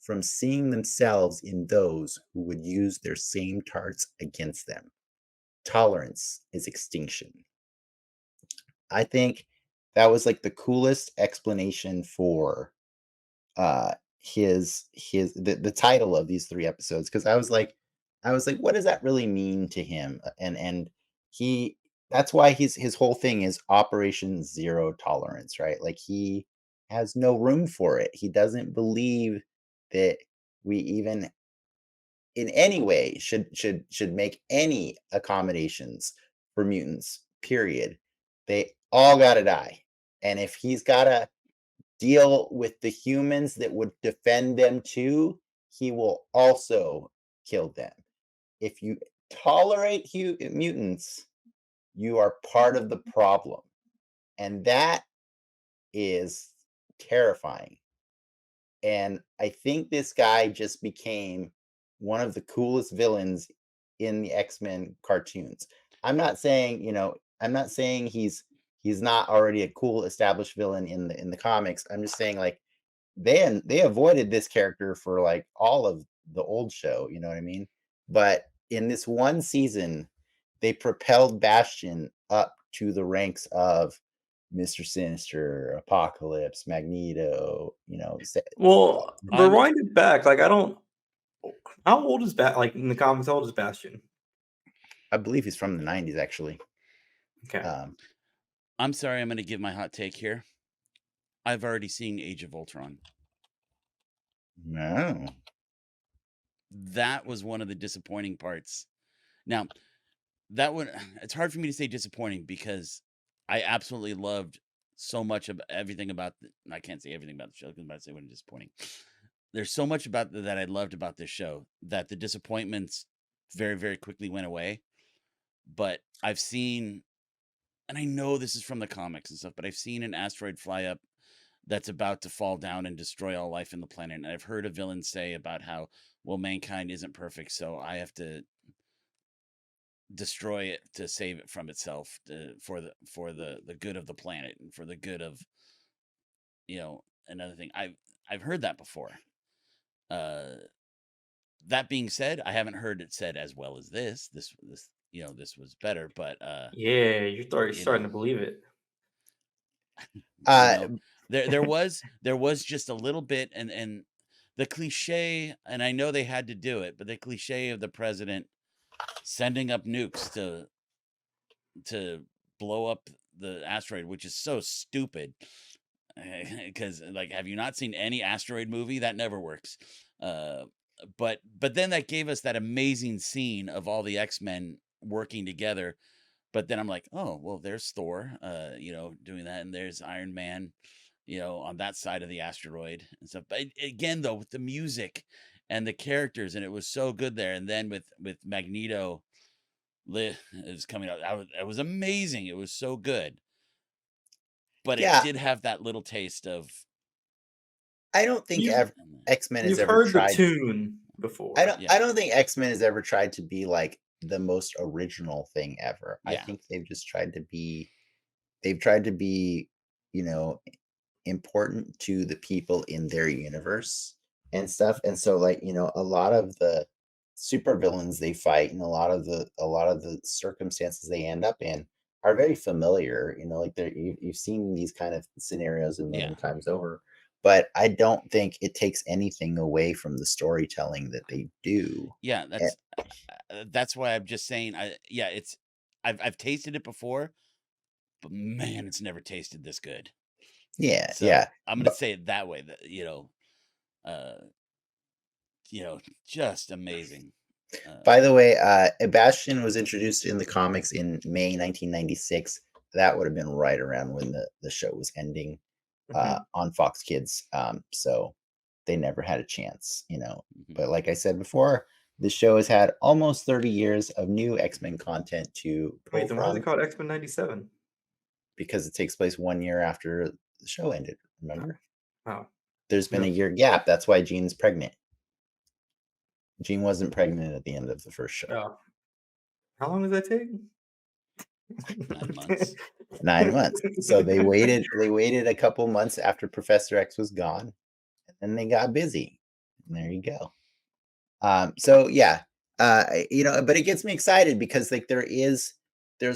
from seeing themselves in those who would use their same tarts against them. Tolerance is extinction. I think that was like the coolest explanation for the title of these 3 episodes, because I was like, what does that really mean to him? And he that's why his whole thing is Operation Zero Tolerance, right? Like, he has no room for it. He doesn't believe that we even in any way should make any accommodations for mutants, period. They all got to die. And if he's got to deal with the humans that would defend them too, he will also kill them. If you tolerate mutants, you are part of the problem. And that is terrifying. And I think this guy just became one of the coolest villains in the X-Men cartoons. I'm not saying he's not already a cool established villain in the comics. I'm just saying, like, they avoided this character for like all of the old show, you know what I mean? But in this one season, they propelled Bastion up to the ranks of Mr. Sinister, Apocalypse, Magneto, Well, I'm- rewind it back. Like, I don't. How old is Like in the comics? How old is Bastion? I believe he's from the 90s, actually. Okay. I'm sorry, I'm going to give my hot take here. I've already seen Age of Ultron. No. That was one of the disappointing parts. Now, that one, it's hard for me to say disappointing because I absolutely loved so much of everything about I can't say everything about the show because I'm about to say when disappointing. There's so much about that I loved about this show that the disappointments very, very quickly went away. But I've seen, and I know this is from the comics and stuff, but I've seen an asteroid fly up that's about to fall down and destroy all life in the planet. And I've heard a villain say about how, well, mankind isn't perfect, so I have to destroy it to save it from itself, for the good of the planet and for the good of another thing. I've heard that before. That being said, I haven't heard it said as well as this. This was better, but Yeah, you're starting you know, to believe it. Uh, there was just a little bit, and the cliche, and I know they had to do it, but the cliche of the president sending up nukes to blow up the asteroid, which is so stupid. Because like, have you not seen any asteroid movie? That never works. Uh, but then that gave us that amazing scene of all the X-Men working together. But then I'm like, oh well, there's Thor, doing that, and there's Iron Man, on that side of the asteroid and stuff. But again, though, with the music and the characters, and it was so good there. And then with Magneto, it was coming out. It was amazing. It was so good. But it Yeah, did have that little taste of I don't think You've X-Men has you've ever heard the tried. tune before. yeah, I don't think X-Men has ever tried to be like the most original thing ever. I yeah, think they've tried to be, you know, important to the people in their universe and stuff. And so like, a lot of the supervillains they fight and a lot of the circumstances they end up in are very familiar, like you've seen these kind of scenarios a yeah, million times over. But I don't think it takes anything away from the storytelling that they do. yeah. Eh, That's why I'm just saying. I've tasted it before, but man, it's never tasted this good. yeah, yeah. So I'm gonna But say it that way. That uh, just amazing. by the way, Bastion was introduced in the comics in May 1996. That would have been right around when the show was ending Mhm. on Fox Kids. So they never had a chance. Mhm. But like I said before, the show has had almost 30 years of new X-Men content to pull Wait, then why is it from called X-Men '97? because it takes place 1 year after the show ended. Remember? Wow. There's been a No. year gap. That's why Jean's pregnant. Jean wasn't pregnant at the end of the first show. Oh. How long does that take? 9 months. 9 months. So they waited a couple months after Professor X was gone, and then they got busy. And there you go. So yeah, but it gets me excited because like there's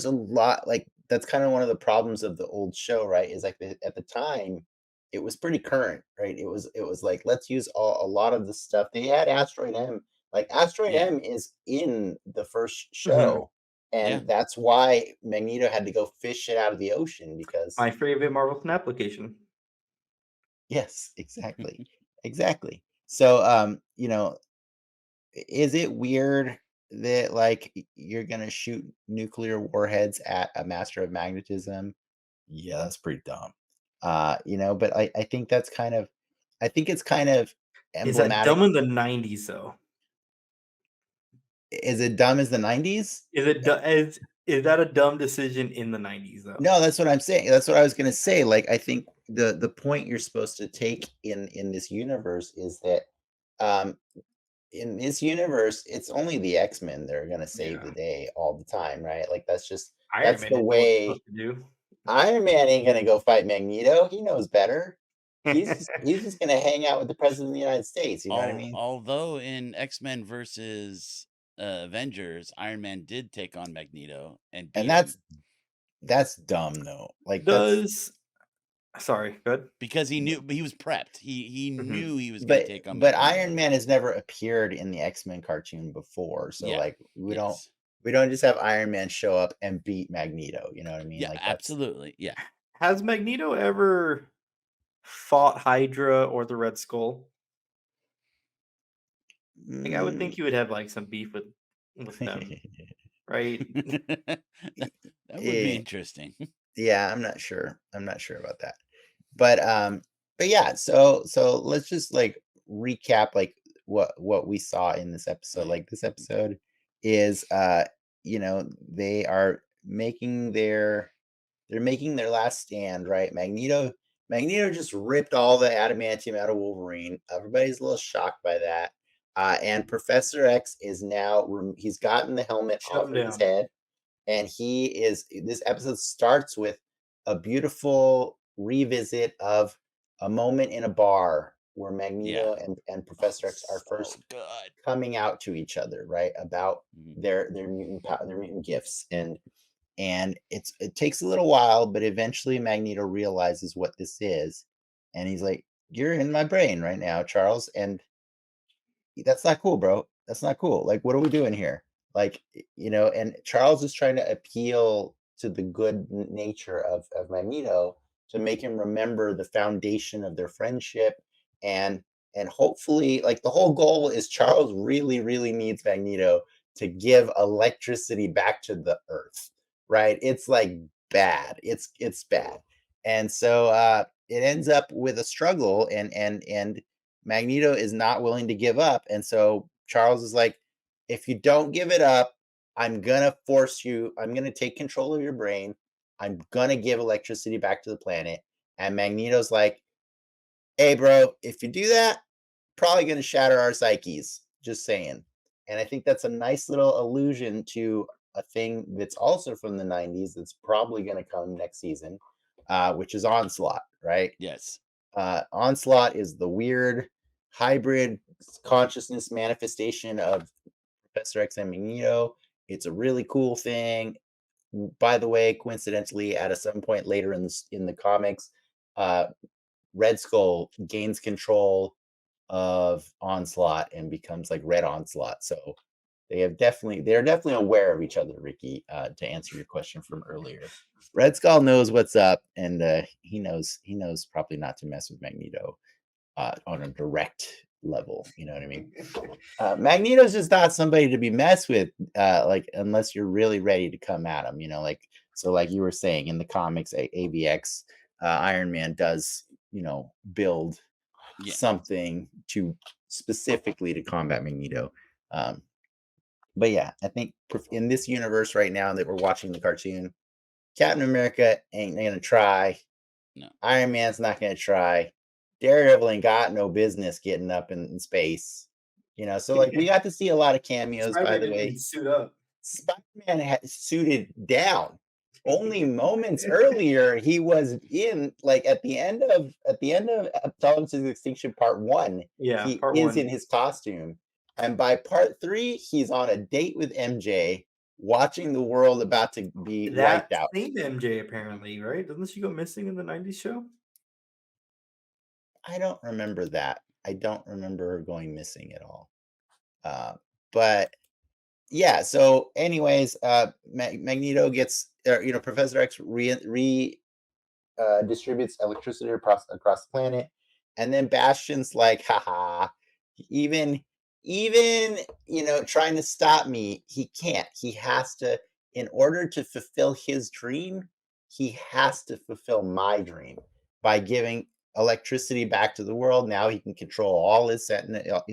a lot, like that's kind of one of the problems of the old show, right? Is like at the time it was pretty current, right? It was like let's use a lot of the stuff they had. Asteroid M, like Asteroid Yeah. M is in the first Mhm. show, Yeah. and that's why Magneto had to go fish it out of the ocean because My favorite Marvel Snap application. yes, exactly. So is it weird that like you're gonna shoot nuclear warheads at a master of magnetism? Yeah, that's pretty dumb. But I think I think it's kind of Is that dumb emblematic. in the '90s though? Is it dumb as the 90s? Is it du is that a dumb decision in the '90s though? No, that's what I'm saying. That's what I was gonna say. Like I think the point you're supposed to take in this universe is that um in this universe, it's only the X-Men that are gonna save the Yeah. day all the time, right? Like Iron that's Man the didn't know what he's way. supposed to do. Iron Man ain't gonna go fight Magneto. He knows better. He's just gonna hang out with the president of the United States. You know what I mean? Although in X-Men versus Avengers, Iron Man did take on Magneto and And beat him that's dumb though. Like that's Does Sorry, good. because he knew he was prepped. He Mhm. knew he was going to but take on but Iron Magneto. Man has never appeared in the X-Men cartoon before. So Yeah. like Yes. we don't just have Iron Man show up and beat Magneto. You know what I mean? Yeah, Like that's absolutely. Yeah. Has Magneto ever fought Hydra or the Red Skull? Like, I would think mm, you would have, like, some beef with them, right? that would be eh, interesting. yeah, I'm not sure. I'm not sure about that. But yeah, so let's just like recap like what we saw in this episode. Okay. Like this episode is they are making their last stand, right? Magneto just ripped all the adamantium out of Wolverine. Everybody's a little shocked by that. And Professor X is now he's gotten the helmet Shut off him of his down. head, and this episode starts with a beautiful revisit of a moment in a bar where Yeah. Magneto and Oh, Professor X are so first good. coming out to each other, right? About Mhm. their mutant gifts. And it takes a little while, but eventually Magneto realizes what this is. And he's like, "You're in my brain right now, Charles." And that's not cool, bro. That's not cool. Like, what are we doing here? Like, and Charles is trying to appeal to the good nature of Magneto to make him remember the foundation of their friendship, and hopefully, like, the whole goal is Charles really, really needs Magneto to give electricity back to the Earth, right? It's like bad. It's bad. And so it ends up with a struggle, and Magneto is not willing to give up. And so Charles is like, if you don't give it up, I'm going to force you, I'm going to take control of your brain. I'm going to give electricity back to the planet. And Magneto's like, hey, bro, if you do that, probably going to shatter our psyches. Just saying. And I think that's a nice little allusion to a thing that's also from the 90s that's probably going to come next season, which is Onslaught, right? Yes. Onslaught is the weird hybrid consciousness manifestation of Professor X and Magneto. It's a really cool thing. By the way, coincidentally, at some point later in the comics, Red Skull gains control of Onslaught and becomes like Red Onslaught. So they're definitely aware of each other, Ricky. To answer your question from earlier, Red Skull knows what's up, and he knows probably not to mess with Magneto on a direct level. You know what I mean? Magneto's just not somebody to be messed with, like, unless you're really ready to come at him. Like, so like you were saying in the comics, AVX, Iron Man does build something to specifically to combat Magneto. But yeah, I think in this universe right now that we're watching the cartoon, Captain America ain't gonna try. No. Iron Man's not gonna try. Daredevil ain't got no business getting up in space. So like we got to see a lot of cameos. By the way, suit up. Spider-Man had suited down. Only moments earlier, he was in, like, at the end of Tolerance to Extinction Part 1. Yeah, he part is 1. in his costume, and by Part 3, he's on a date with MJ, watching the world about to be wiped out. Same MJ apparently, right? Doesn't she go missing in the 90s show? I don't remember that. I don't remember her going missing at all. But yeah, so anyways, Magneto gets, Professor X distributes electricity across the planet, and then Bastion's like, haha, even trying to stop me, he can't. He has to, in order to fulfill his dream, he has to fulfill my dream by giving electricity back to the world. Now he can control all his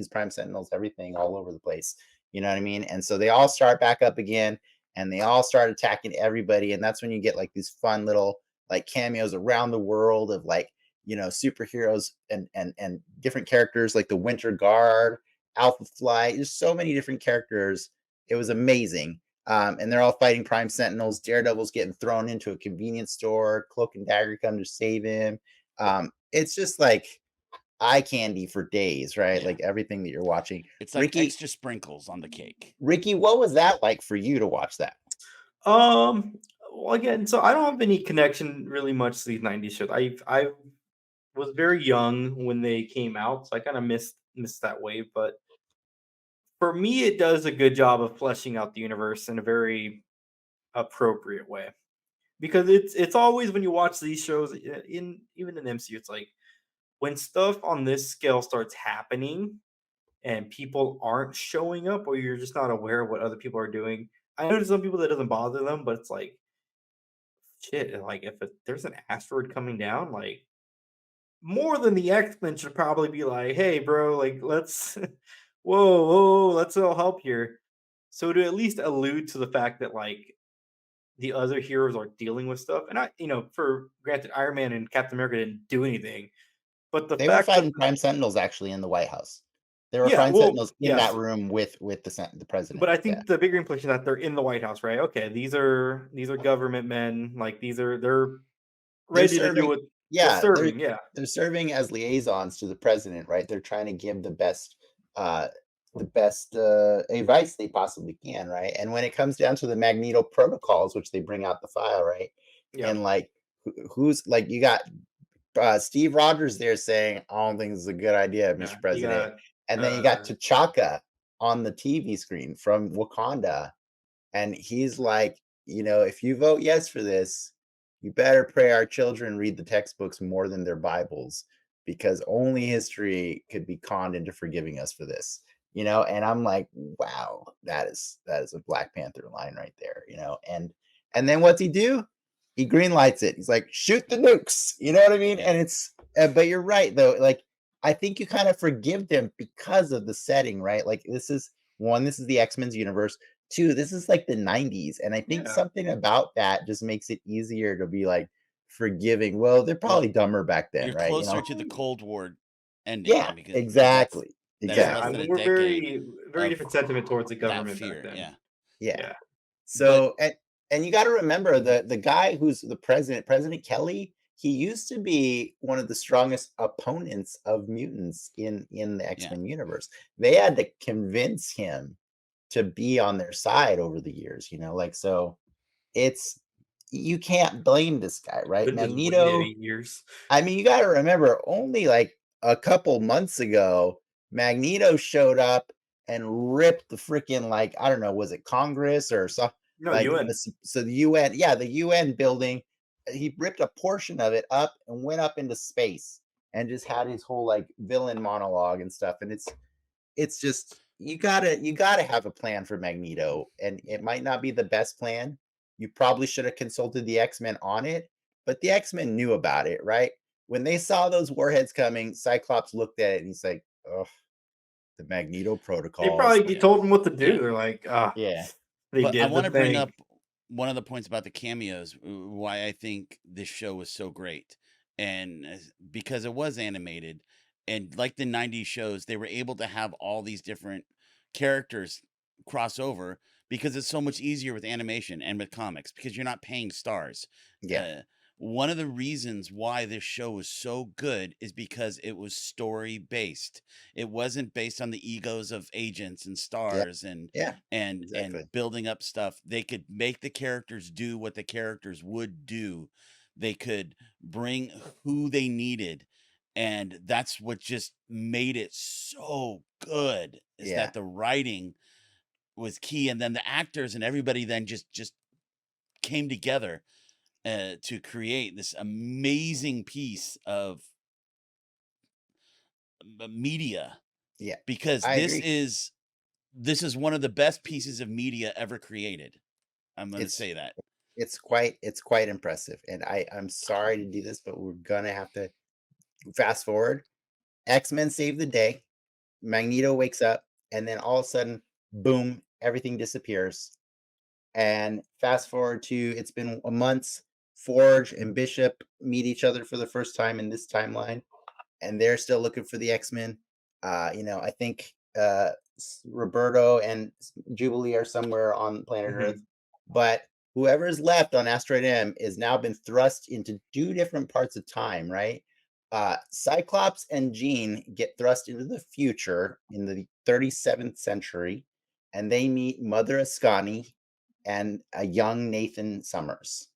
prime sentinels, everything all over the place. You know what I mean? And so they all start back up again, and they all start attacking everybody, and that's when you get like these fun little like cameos around the world of like superheroes and different characters like the Winter Guard, Alpha Flight. There's so many different characters. It was amazing. And they're all fighting Prime Sentinels. Daredevil's getting thrown into a convenience store. Cloak and Dagger come to save him. It's just like eye candy for days, right? Yeah. Like everything that you're watching. It's like Ricky, extra sprinkles on the cake. Ricky, what was that like for you to watch that? Well, again, so I don't have any connection really much to these 90s shows. I was very young when they came out, so I kind of missed that wave. But for me, it does a good job of fleshing out the universe in a very appropriate way. Because it's always when you watch these shows, even in MCU, it's like when stuff on this scale starts happening and people aren't showing up, or you're just not aware of what other people are doing. I know to some people that doesn't bother them, but it's like shit. Like if there's an asteroid coming down, like more than the X-Men should probably be like, hey, bro, like let's whoa, let's all help here. So to at least allude to the fact that like the other heroes are dealing with stuff, and for granted, Iron Man and Captain America didn't do anything, but the They were fact that fighting Prime Sentinels actually in the White House. There were yeah, Prime well, Sentinels in yes, that room with the president. but I think the bigger implication that they're in the White House, right? Okay, these are government men, like they're ready to do serving. what they're Yeah, serving, yeah. they're serving as liaisons to the president, right? They're trying to give the best advice they possibly can, right? And when it comes down to the Magneto protocols, which they bring out the file, right? Yeah. And like who's like you got Steve Rogers there saying, I don't think this is a good idea, Mr. President. And then you got T'Chaka on the TV screen from Wakanda. And he's like, if you vote yes for this, you better pray our children read the textbooks more than their Bibles, because only history could be conned into forgiving us for this. And I'm like, wow, that is a Black Panther line right there. And then what's he do? He green lights it. He's like, shoot the nukes. You know what I mean? Yeah. And it's but you're right though. Like, I think you kind of forgive them because of the setting, right? Like, this is the X-Men's universe. Two, this is like the 90s. And I think something about that just makes it easier to be like forgiving. Well, they're probably dumber back then, You're right? closer to the Cold War ending. Yeah, because exactly. that's Yeah, less I than mean, a we're decade very of different sentiment towards the that government fear. back then. Yeah. Yeah. So and you got to remember the guy who's the President Kelly, he used to be one of the strongest opponents of mutants in the X-Men universe. They had to convince him to be on their side over the years, like, so it's, you can't blame this guy, right? Been just waiting Magneto, 8 years. I mean, you got to remember, only like a couple months ago, Magneto showed up and ripped the freaking, like, I don't know, was it Congress or so? No, Like, UN. so the UN, yeah, the UN building, he ripped a portion of it up and went up into space and just had his whole like villain monologue and stuff. And it's just, you gotta have a plan for Magneto, and it might not be the best plan. You probably should have consulted the X-Men on it, but the X-Men knew about it, right? When they saw those warheads coming, Cyclops looked at it and he's like, "Oh, the Magneto They protocols." probably told him what to do. Yeah. They're like, Yeah. they But did I want the to bring thing. up one of the points about the cameos, why I think this show was so great. And because it was animated, and like the 90s shows, they were able to have all these different characters cross over, because it's so much easier with animation and with comics, because you're not paying stars. Yeah. One of the reasons why this show was so good is because it was story based. It wasn't based on the egos of agents and stars and Yeah. Exactly. and building up stuff. They could make the characters do what the characters would do. They could bring who they needed, and that's what just made it so good, is Yeah. that the writing was key, and then the actors and everybody then just came together to create this amazing piece of media. Yeah. Because I this agree. is one of the best pieces of media ever created. I'm going to It's say that. it's quite impressive. And I'm sorry to do this, but we're gonna have to fast forward. X-Men save the day. Magneto wakes up, and then all of a sudden, boom, everything disappears. And fast forward to, it's been a month. Forge and Bishop meet each other for the first time in this timeline, and they're still looking for the X-Men. I think Roberto and Jubilee are somewhere on planet Earth, but whoever is left on Asteroid M is now been thrust into two different parts of time, right? Cyclops and Jean get thrust into the future in the 37th century, and they meet Mother Ascani and a young Nathan Summers.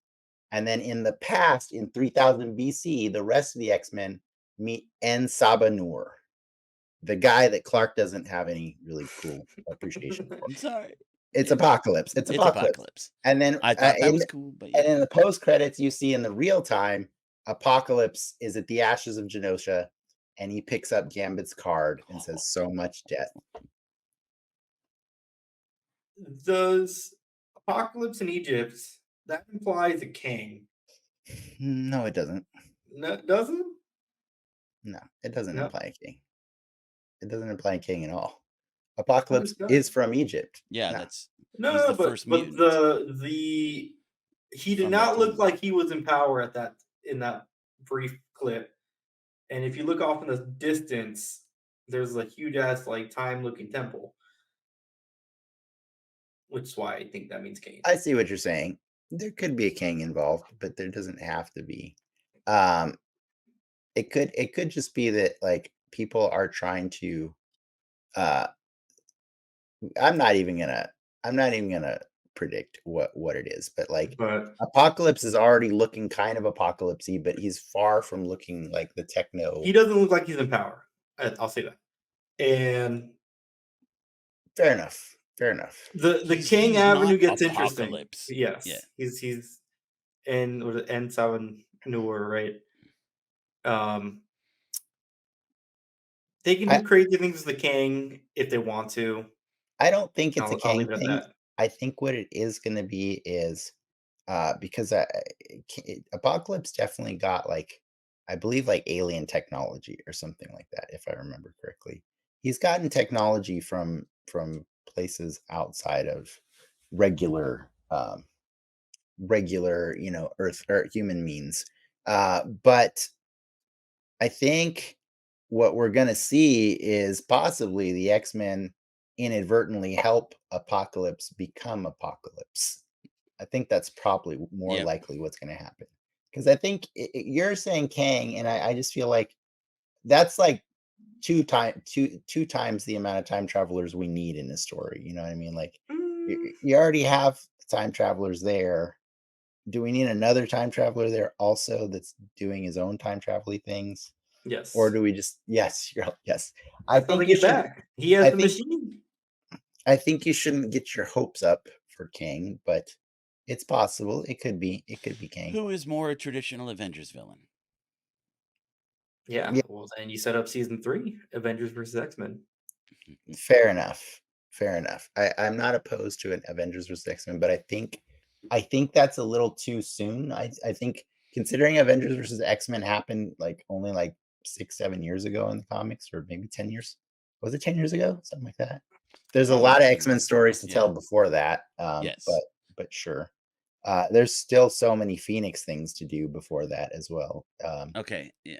And then in the past, in 3000 BC, the rest of the X-Men meet En Sabah Nur, the guy that Clarke doesn't have any really cool appreciation for. I'm sorry. It's Yeah. Apocalypse. It's Apocalypse. And then I thought that was cool, but and in the post credits, you see in the real time, Apocalypse is at the ashes of Genosha, and he picks up Gambit's card and says, "So much death." Does Apocalypse in Egypt, that implies a king? No, it doesn't. No, doesn't? No, it doesn't No. imply a king. It doesn't imply a king at all. Oh, Apocalypse it does. is from Egypt. yeah, No. that's he's No, the but first mutant. he did From the not look Cold War. like he was in power in that brief clip. And if you look off in the distance, there's a huge ass like time looking temple, which is why I think that means king. I see what you're saying. There could be a king involved, but there doesn't have to be. It could just be that like people are trying to I'm not even gonna predict what it is, but like But Apocalypse is already looking kind of apocalypsy, but he's far from looking like the techno. he doesn't look like he's in power. I'll say that. And Fair enough. Fair enough. the King He's Avenue not gets interesting. Apocalypse. Yes, Yeah. he's in N7 newer, right? They can I do crazy things with the King if they want to. I don't think it's a I'll Kang leave it at thing. that. I think what it is going to be is because Apocalypse definitely got like, I believe like alien technology or something like that, if I remember correctly. He's gotten technology from places outside of regular regular, Earth or human means. But I think what we're going to see is possibly the X-Men inadvertently help Apocalypse become Apocalypse. I think that's probably more Yep. likely what's going to happen. Because I think you're saying Kang, and I just feel like that's like two times the amount of time travelers we need in this story. You know what I mean? Like Mm, you already have time travelers there. Do we need another time traveler there also that's doing his own time travel things? Or yes. do we just yes, yes. I That's how they think you get should back. He has I the think machine. I think you shouldn't get your hopes up for Kang, but it's possible. It could be Kang. Who is more a traditional Avengers villain? Yeah. Yeah, Well, then you set up season 3, Avengers versus X-Men. fair enough. Fair enough. I'm not opposed to an Avengers vs. X-Men, but I think that's a little too soon. I think considering Avengers versus X-Men happened like only like 6-7 years ago in the comics, or maybe 10 years. Was it 10 years ago? Something like that. There's a Probably lot of 10 X-Men years ago. stories to Yeah. tell before that. Yes. But sure. There's still so many Phoenix things to do before that as well. Okay. Yeah.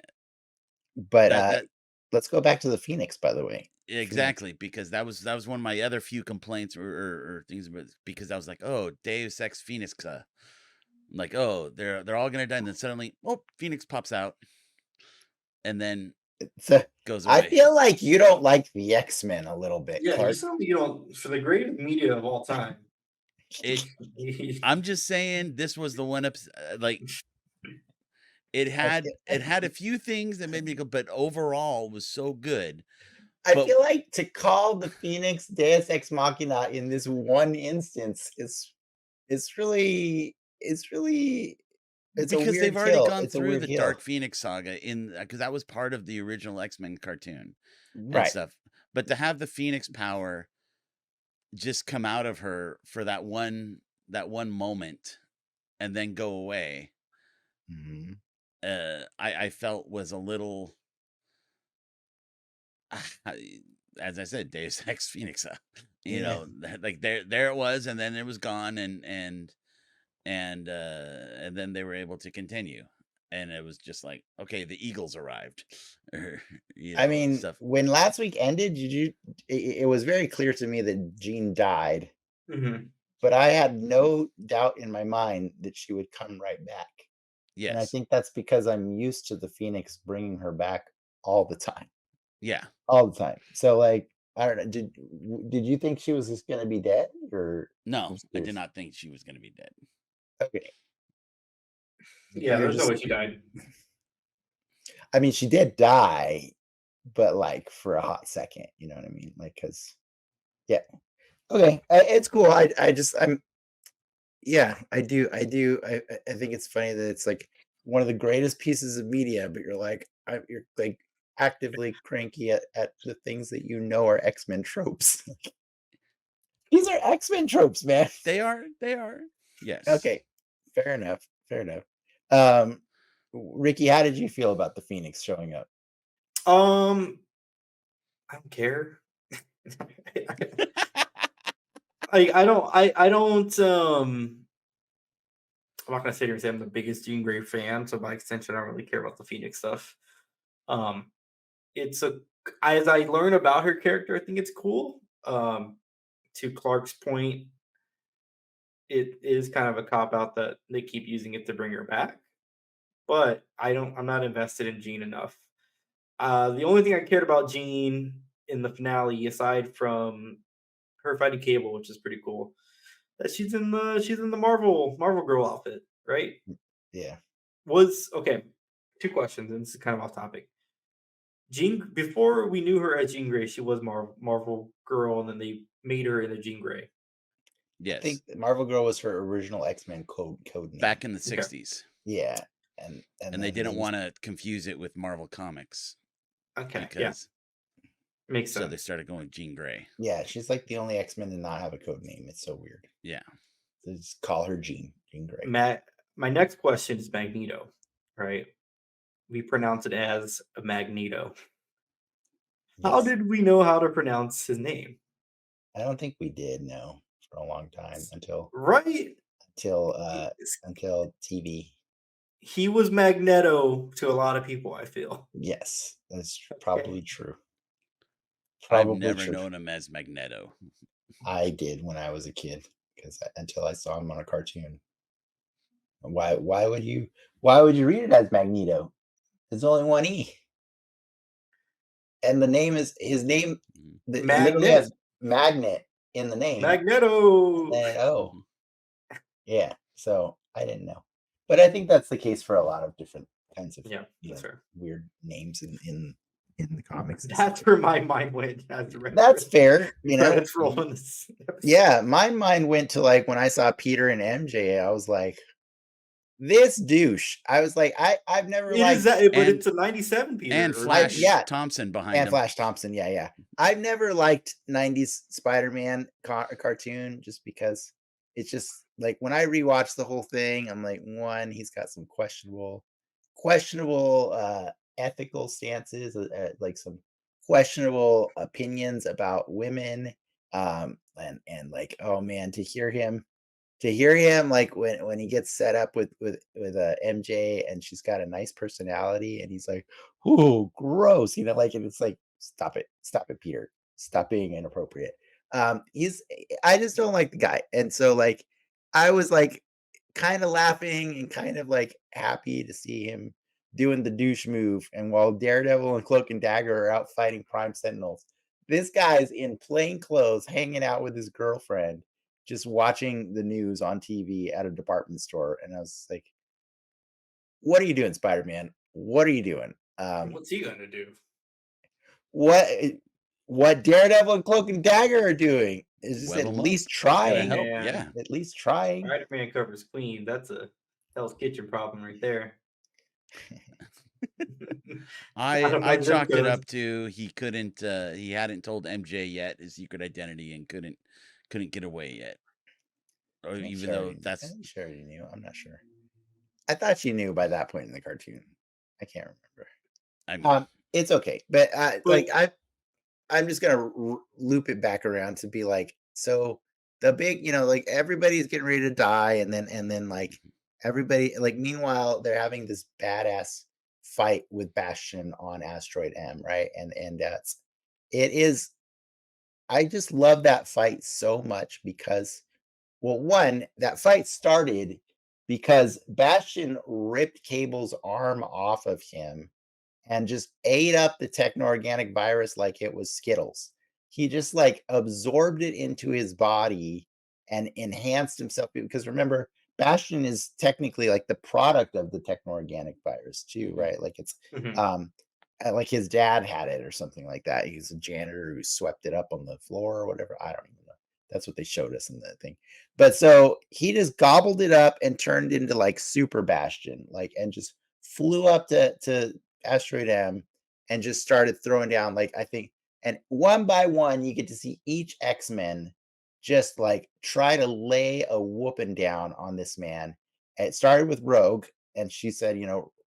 But That let's go back to the Phoenix, by the way. Phoenix. exactly, because that was one of my other few complaints or things about, because I was like, oh, Deus Ex Phoenix. Like, oh, they're all gonna die, and then suddenly, oh, Phoenix pops out and then So goes I away. feel like you don't like the X-Men a little bit, Yeah, you Clark. sound like you don't, for the greatest media of all time. It. I'm just saying, this was the one episode. Like, it I had feel, it had a few things that made me go, but overall was so good. I But feel like to call the Phoenix Deus Ex Machina in this one instance is really it's a because they've weird already kill. gone It's a through weird the kill. Dark Phoenix saga because that was part of the original X-Men cartoon and Right. stuff. But to have the Phoenix power just come out of her for that one moment and then go away, Mhm. I felt was a little, as I said, Deus Ex Phoenix. Yeah. Like there it was, and then it was gone, and then they were able to continue, and it was just like, okay, the Eagles arrived, or I mean, stuff. when last week ended, it was very clear to me that Jean died, Mhm. but I had no doubt in my mind that she would come right back. And I Yes, think that's because I'm used to the Phoenix bringing her back all the time, yeah, all the time. So, like, I don't know. Did you think she was just gonna be dead, or I'm no, just I did curious. not think she was going to be dead. Okay, Yeah, you're there's no just. way she died. I mean, she did die, but like for a hot second. You know what I mean? Like, cause yeah. Okay, it's cool. I'm yeah. I think it's funny that it's like one of the greatest pieces of media, but you're like actively cranky at the things that you know are X-Men tropes. These are X-Men tropes, man. They are, yes. Okay, fair enough. Fair enough. Um, Ricky, how did you feel about the Phoenix showing up? Um, I don't care. I don't. I'm not gonna sit here and say I'm the biggest Jean Grey fan, so by extension, I don't really care about the Phoenix stuff. Um, it's a as I learn about her character, I think it's cool. To Clark's point, it is kind of a cop out that they keep using it to bring her back, but I'm not invested in Jean enough. The only thing I cared about Jean in the finale, aside from her fighting Cable, which is pretty cool, that she's in the Marvel Girl outfit, right? Yeah. Was okay. Two questions, and this is kind of off topic. Jean, before we knew her as Jean Grey, she was Marvel Girl, and then they made her into Jean Grey. I Yes. think Marvel Girl was her original X-Men code name. Back in the Okay. 60s. Yeah, and they then didn't want to confuse it with Marvel Comics Okay, yeah, because makes so they sense. started going Jean Grey. Yeah, she's like the only X-Men to not have a code name. It's so weird. Yeah. So just call her Jean Grey. My next question is Magneto, right? We pronounce it as a Magneto. How Yes. did we know how to pronounce his name? I don't think we did know for a long time until Right? until TV. He was Magneto to a lot of people, I feel. Yes, that's probably true. I've never known him as Magneto. I did when I was a kid until I saw him on a cartoon. Why would you read it as Magneto? There's only one E. And his name literally has magnet in the name. Magneto. And yeah. So I didn't know, but I think that's the case for a lot of different kinds of weird names in the comics. That's where my mind went. That's fair. Credits rolling this episode. Yeah, my mind went to like when I saw Peter and MJ. I was like, this douche. I was like, I've never liked that, but it's a 97 Peter and Flash Thompson behind him. Flash Thompson, yeah. I've never liked 90s Spider-Man cartoon just because it's just like when I rewatch the whole thing, I'm like, one, he's got some questionable ethical stances, like some questionable opinions about women, and like, oh man, to hear him like when he gets set up with MJ and she's got a nice personality and he's like, "Ooh, gross," like, and it's like, stop it, Peter, stop being inappropriate. I just don't like the guy, and so like I was like kind of laughing and kind of like happy to see him doing the douche move, and while Daredevil and Cloak and Dagger are out fighting Prime Sentinels, this guy's in plain clothes hanging out with his girlfriend, just watching the news on TV at a department store. And I was like, what are you doing, Spider-Man? What are you doing? What's he gonna do? What Daredevil and Cloak and Dagger are doing is just at least trying. Yeah, at least trying. Spider-Man covers clean. That's a Hell's Kitchen problem right there. I chalked it up to he hadn't told MJ yet his secret identity and couldn't get away yet. Or even though that's I'm sure he knew. I'm not sure. I thought she knew by that point in the cartoon. I can't remember. It's okay, but like I'm just gonna loop it back around to be like, so the big, like everybody's getting ready to die, and then like everybody, like meanwhile they're having this badass fight with Bastion on Asteroid M, right? And it is. I just love that fight so much because, well, one, that fight started because Bastion ripped Cable's arm off of him and just ate up the techno-organic virus like it was Skittles. He just like absorbed it into his body and enhanced himself, because remember, Bastion is technically like the product of the techno-organic virus too, right? Like it's like his dad had it or something like that. He's a janitor who swept it up on the floor or whatever. I don't even know. That's what they showed us in the thing. But so he just gobbled it up and turned into like Super Bastion, like, and just flew up to Asteroid M and just started throwing down, like, I think, and one by one you get to see each X-Men just like try to lay a whooping down on this man. And it started with Rogue, and she said,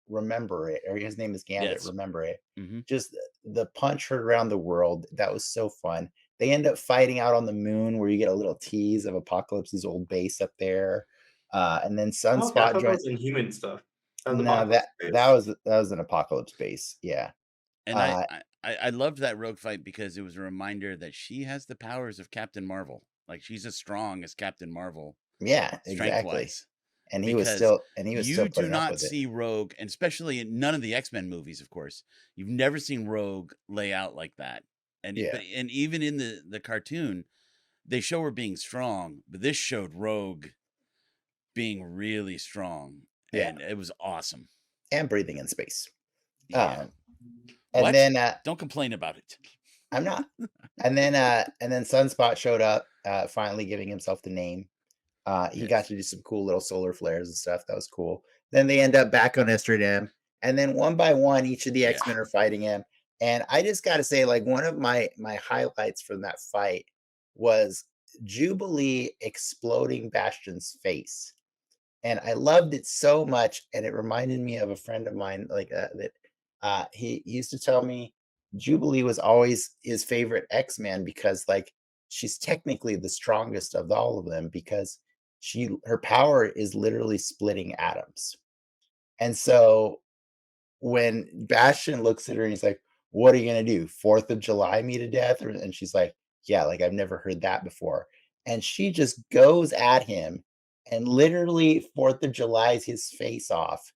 remember it, or his name is Gambit. Yes. Remember it. Just the punch heard around the world. That was so fun. They end up fighting out on the moon, where you get a little tease of Apocalypse's old base up there, and then Sunspot joins Inhuman stuff. That was an Apocalypse base, yeah. And I loved that Rogue fight because it was a reminder that she has the powers of Captain Marvel. Like, she's as strong as Captain Marvel. Yeah, exactly. And he was still putting up with it. You do not see Rogue, and especially in none of the X-Men movies, of course, you've never seen Rogue lay out like that. And and even in the cartoon, they show her being strong, but this showed Rogue being really strong. And it was awesome. And breathing in space. And What? then Don't complain about it. I'm not. And then Sunspot showed up, finally giving himself the name. He got Yes. to do some cool little solar flares and stuff. That was cool. Then they end up back on Estradam, and then one by one, each of the Yeah. X-Men are fighting him. And I just got to say, like, one of my highlights from that fight was Jubilee exploding Bastion's face, and I loved it so much. And it reminded me of a friend of mine, like that. He used to tell me Jubilee was always his favorite X-Man because, like, she's technically the strongest of all of them because her power is literally splitting atoms. And so when Bastion looks at her and he's like, "What are you gonna do? 4th of July me to death?" And she's like, "Yeah, like I've never heard that before." And she just goes at him and literally 4th of July's his face off.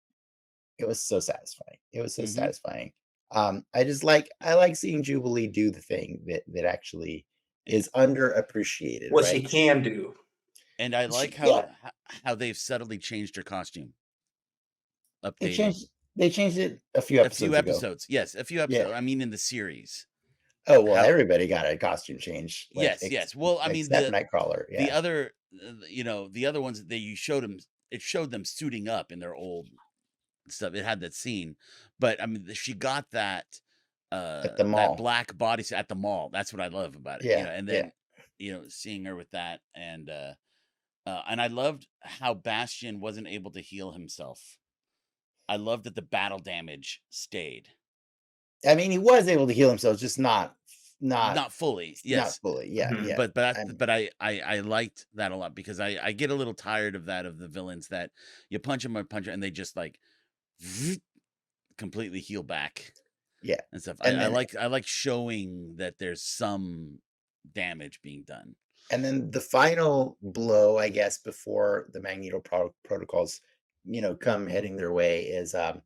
It was so satisfying. It was so Mhm. satisfying. I like seeing Jubilee do the thing that actually is underappreciated, What she right? can do. And I like Yeah, how they've subtly changed her costume, they updated changed it a few a few episodes ago. episodes. Yes, a few Yeah. episodes. I mean, in the series. Oh, well, How? everybody got a costume change, like Yes, yes. Well, I mean, except Nightcrawler. the Yeah. other, the other ones that you showed them, it showed them suiting up in their old stuff. It had that scene, but I mean, she got that At the that mall. black bodysuit at the mall. That's what I love about it. Yeah, And yeah. then seeing her with that, and I loved how Bastion wasn't able to heal himself. I loved that the battle damage stayed. I mean, he was able to heal himself, just not Not fully, yes. fully. Yeah, Mhm. yeah. But I liked that a lot because I get a little tired of that, of the villains that you punch them or punch 'em and they just like completely heal back Yeah. and stuff. And then I like showing that there's some damage being done. and then the final blow, I guess, before the Magneto protocols, come heading their way is I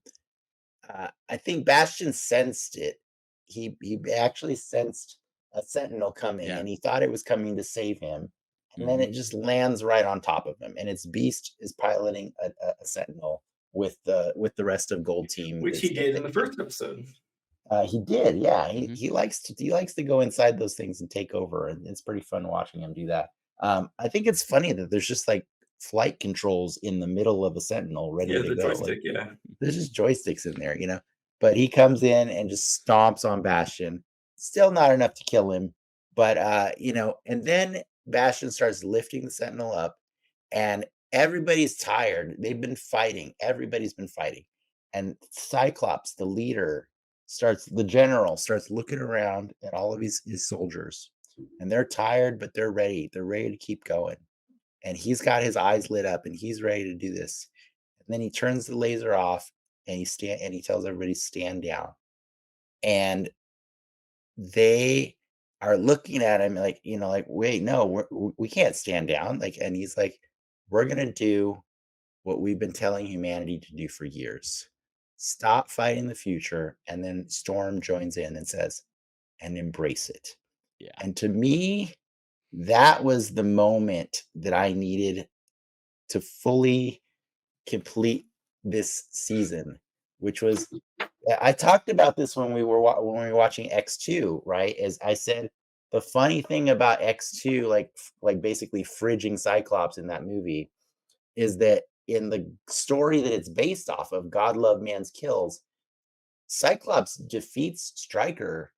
think Bastion sensed it. He actually sensed a sentinel coming, Yeah. and he thought it was coming to save him. And then Mhm. it just lands right on top of him, and its Beast is piloting a sentinel with the rest of Gold Team. Which he did in the first episode. He did, yeah. Mhm. He likes to go inside those things and take over, and it's pretty fun watching him do that. I think it's funny that there's just like flight controls in the middle of a sentinel ready Yeah, to the go. Like, joystick, yeah. there's just joysticks in there. But he comes in and just stomps on Bastion. Still not enough to kill him, but and then Bastion starts lifting the Sentinel up, and everybody's tired. They've been fighting. Everybody's been fighting, and Cyclops, the general, starts looking around at all of his soldiers, and they're tired, but they're ready. They're ready to keep going, and he's got his eyes lit up, and he's ready to do this. And then he turns the laser off, and he tells everybody stand down. And they are looking at him like, like, wait, no, we can't stand down. Like, and he's like, we're gonna do what we've been telling humanity to do for years. Stop fighting the future. And then Storm joins in and says, and embrace it. Yeah. And to me, that was the moment that I needed to fully complete this season, which was I talked about this when we were watching X2, right? As I said, the funny thing about X2, like basically fridging Cyclops in that movie, is that in the story that it's based off of, God Love Man's Kills, Cyclops defeats Stryker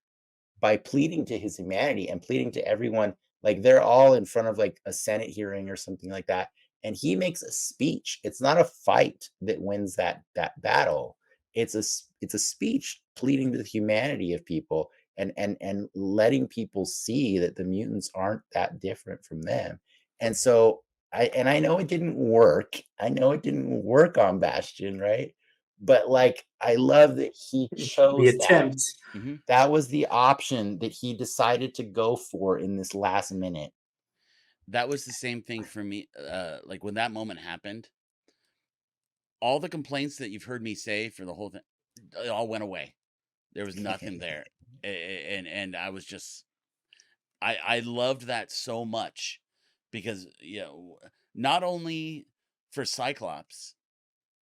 by pleading to his humanity and pleading to everyone. Like, they're all in front of like a Senate hearing or something like that, and he makes a speech. It's not a fight that wins that battle. It's a speech pleading to the humanity of people, and letting people see that the mutants aren't that different from them. And so I know it didn't work. I know it didn't work on Bastion, right? But like, I love that he The chose that. attempt. Mhm. That was the option that he decided to go for in this last minute. That was the same thing for me. Like when that moment happened, all the complaints that you've heard me say for the whole thing, it all went away. There was nothing there, and I was just, I loved that so much because not only for Cyclops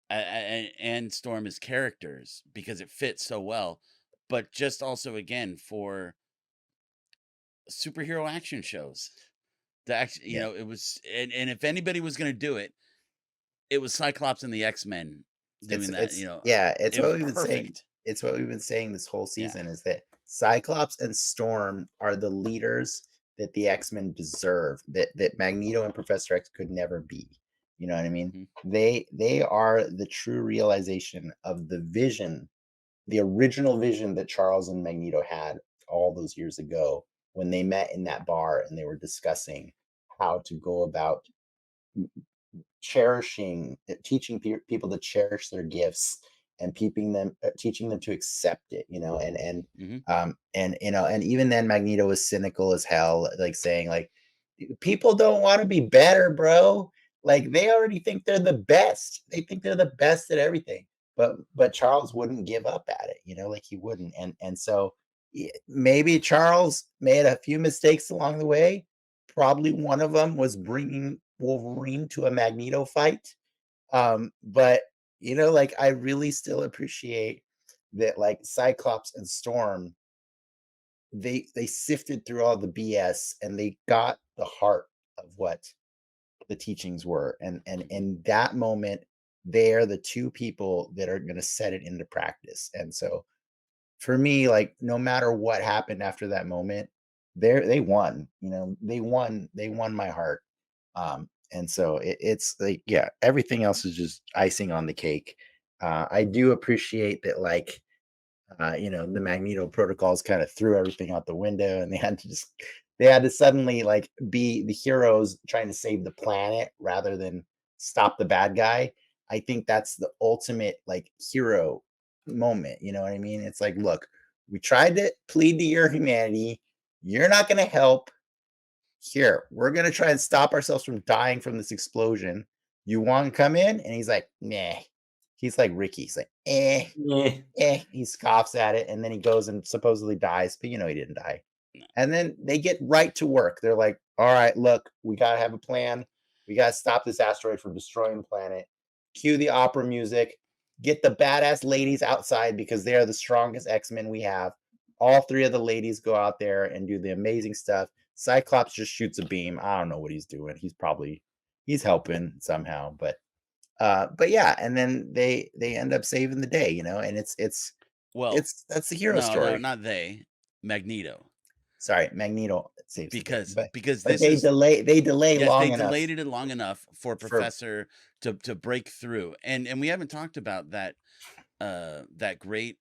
and Storm as characters because it fits so well, but just also again for superhero action shows. The action, Yeah. it was, and if anybody was going to do it, it was Cyclops and the X-Men doing that. It's It was what we've been saying. perfect. It's what we've been saying this whole Yeah. season is that Cyclops and Storm are the leaders that the X-Men deserve, that Magneto and Professor X could never be. You know what I mean? They are the true realization of the vision, the original vision that Charles and Magneto had all those years ago when they met in that bar and they were discussing how to go about teaching people to cherish their gifts and teaching them to accept it, and even then Magneto was cynical as hell, like saying like people don't want to be better, bro. Like they already think they're the best. They think they're the best at everything. But Charles wouldn't give up at it, like he wouldn't. And so maybe Charles made a few mistakes along the way. Probably one of them was bringing Wolverine to a Magneto fight. But like I really still appreciate that like Cyclops and Storm, they sifted through all the BS and they got the heart of what the teachings were. And in that moment, they're the two people that are going to set it into practice. And so for me, like no matter what happened after that moment, they won. They won my heart. And so it's like, yeah, everything else is just icing on the cake. I do appreciate that, like, the Magneto protocols kind of threw everything out the window, and they had to suddenly like be the heroes trying to save the planet rather than stop the bad guy. I think that's the ultimate like hero moment. You know what I mean? It's like, look, we tried to plead to your humanity. You're not going to help. Here, we're going to try and stop ourselves from dying from this explosion. You want to come in? And he's like, nah. He's like Ricky. He's like, he scoffs at it, and then he goes and supposedly dies, but he didn't die. And then they get right to work. They're like, all right, look, we got to have a plan. We got to stop this asteroid from destroying the planet. Cue the opera music. Get the badass ladies outside because they are the strongest X-Men we have. All three of the ladies go out there and do the amazing stuff. Cyclops just shoots a beam. I don't know what he's doing. He's helping somehow, but yeah, and then they end up saving the day, and that's the hero story. No, not they. Magneto. Sorry, Magneto saves because the day, because but this they is delay yes, long they enough. delayed it long enough for Professor to break through, and we haven't talked about that that great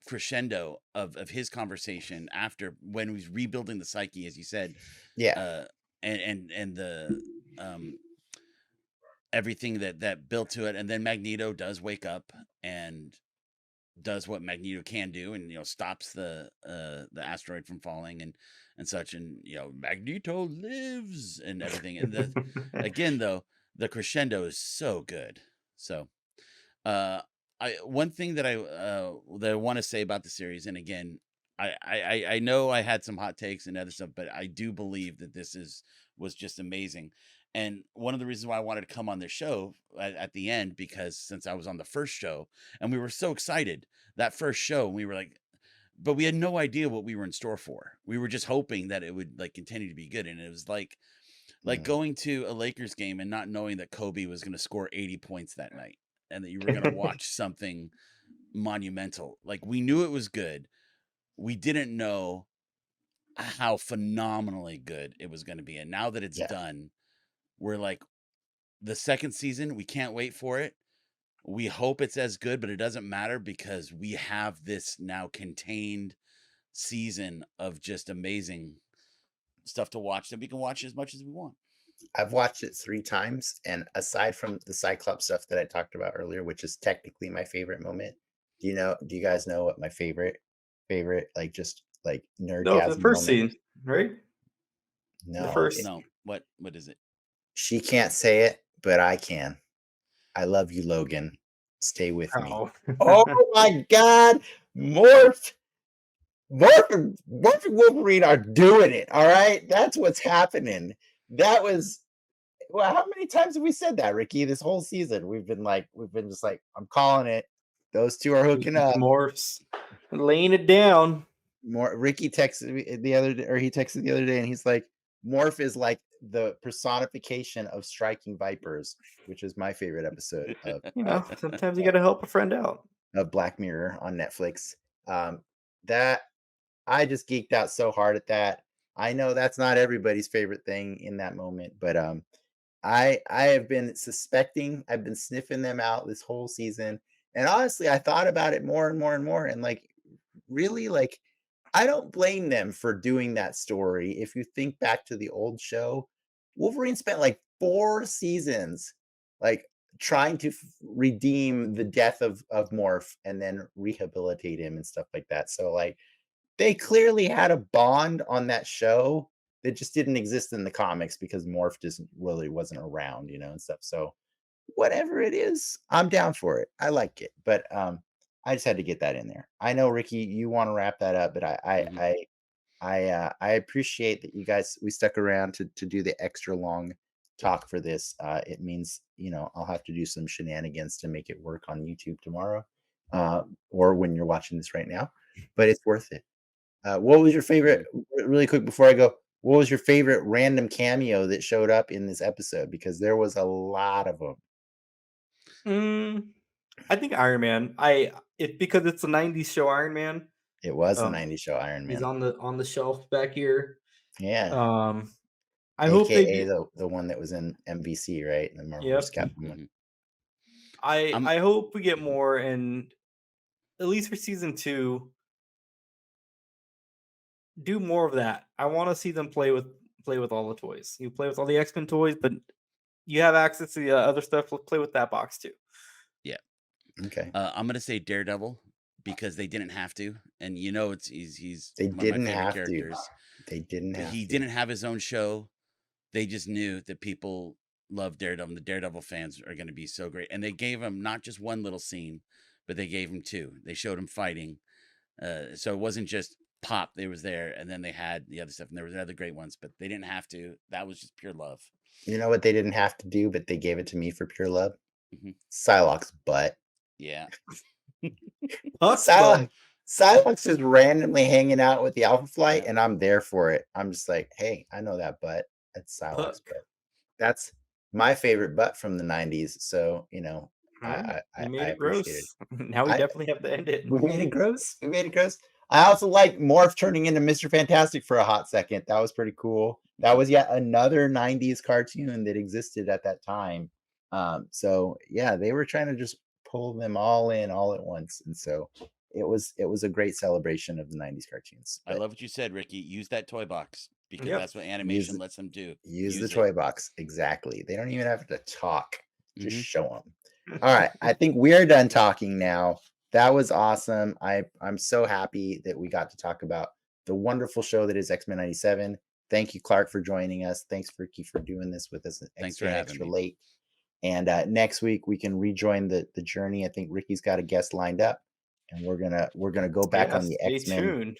crescendo of his conversation after when he's rebuilding the psyche, as you said. Yeah. And the everything that built to it, and then Magneto does wake up and does what Magneto can do, and stops the asteroid from falling and such, and Magneto lives and everything. And again though, the crescendo is so good. So one thing that I want to say about the series, and again, I know I had some hot takes and other stuff, but I do believe that this was just amazing. And one of the reasons why I wanted to come on this show at the end, because since I was on the first show and we were so excited that first show, we were like, but we had no idea what we were in store for. We were just hoping that it would like continue to be good. And it was like going to a Lakers game and not knowing that Kobe was going to score 80 points that night and that you were going to watch something monumental. Like we knew it was good. We didn't know how phenomenally good it was going to be. And now that it's done, we're like, the second season, we can't wait for it. We hope it's as good, but it doesn't matter because we have this now contained season of just amazing stuff to watch that we can watch as much as we want. I've watched it 3 times, and aside from the Cyclops stuff that I talked about earlier, which is technically my favorite moment, do you guys know what my favorite like just like nerdgasm No, the first moment? scene, right? No, The first. No, what is it? She can't say it, but I can. I love you, Logan. Stay with me. Oh my God, Morph and Wolverine are doing it. All right, that's what's happening. That was, well, how many times have we said that, Ricky? This whole season, we've been just like, I'm calling it. Those two are hooking up. Morphs laying it down. Ricky texted me the other day, or he texted the other day, and he's like, Morph is like the personification of striking vipers, which is my favorite episode of Sometimes you got to help a friend out. Black Mirror on Netflix. That I just geeked out so hard at that. I know that's not everybody's favorite thing in that moment, but I have been suspecting, I've been sniffing them out this whole season. And honestly, I thought about it more and more and more. And like, really, like, I don't blame them for doing that story. If you think back to the old show, Wolverine spent like 4 seasons, like trying to redeem the death of Morph and then rehabilitate him and stuff like that. So like, they clearly had a bond on that show that just didn't exist in the comics because Morph just really wasn't around, and stuff. So whatever it is, I'm down for it. I like it, but I just had to get that in there. I know, Ricky, you want to wrap that up, but I appreciate that you guys we stuck around to do the extra long talk for this. It means I'll have to do some shenanigans to make it work on YouTube tomorrow, or when you're watching this right now. But it's worth it. What was your favorite? Really quick before I go, what was your favorite random cameo that showed up in this episode? Because there was a lot of them. I think Iron Man. Because it's a '90s show, Iron Man. It was a '90s show, Iron Man. He's on the shelf back here. Yeah. I hope AKA the one that was in MVC, right? The Marvel vs. Capcom one. I hope we get more, and at least for season 2, do more of that. I want to see them play with all the toys. You play with all the X-Men toys, but you have access to the other stuff. Play with that box too. Yeah. Okay. I'm gonna say Daredevil because they didn't have to, and he's they one didn't of my favorite have characters. They didn't have. He didn't have his own show. They just knew that people love Daredevil. The Daredevil fans are going to be so great, and they gave him not just one little scene, but they gave him 2. They showed him fighting, so it wasn't just pop. They was there, and then they had the other stuff, and there was other great ones, but they didn't have to. That was just pure love. You know what they didn't have to do, but they gave it to me for pure love? Psylocke's butt. Yeah. Psylocke's is randomly hanging out with the Alpha Flight, and I'm there for it. I'm just like, hey, I know that butt. That's Psylocke's butt. That's my favorite butt from the '90s. So I made it appreciate gross. it. Now we definitely have to end it. We made it gross. I also like Morph turning into Mr. Fantastic for a hot second. That was pretty cool. That was yet another '90s cartoon that existed at that time. So yeah, they were trying to just pull them all in all at once, and so it was a great celebration of the '90s cartoons. I love what you said, Ricky. Use that toy box because that's what animation lets them do. Use the toy box. Exactly. They don't even have to talk. Just show them. All right. I think we're done talking now. That was awesome. I'm so happy that we got to talk about the wonderful show that is X-Men '97. Thank you, Clarke, for joining us. Thanks, Ricky, for doing this with us extra late. And next week we can rejoin the journey. I think Ricky's got a guest lined up, and we're gonna go back on the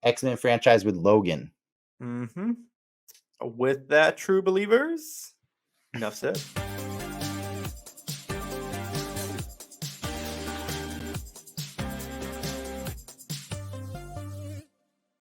X-Men franchise with Logan. With that, true believers, enough said.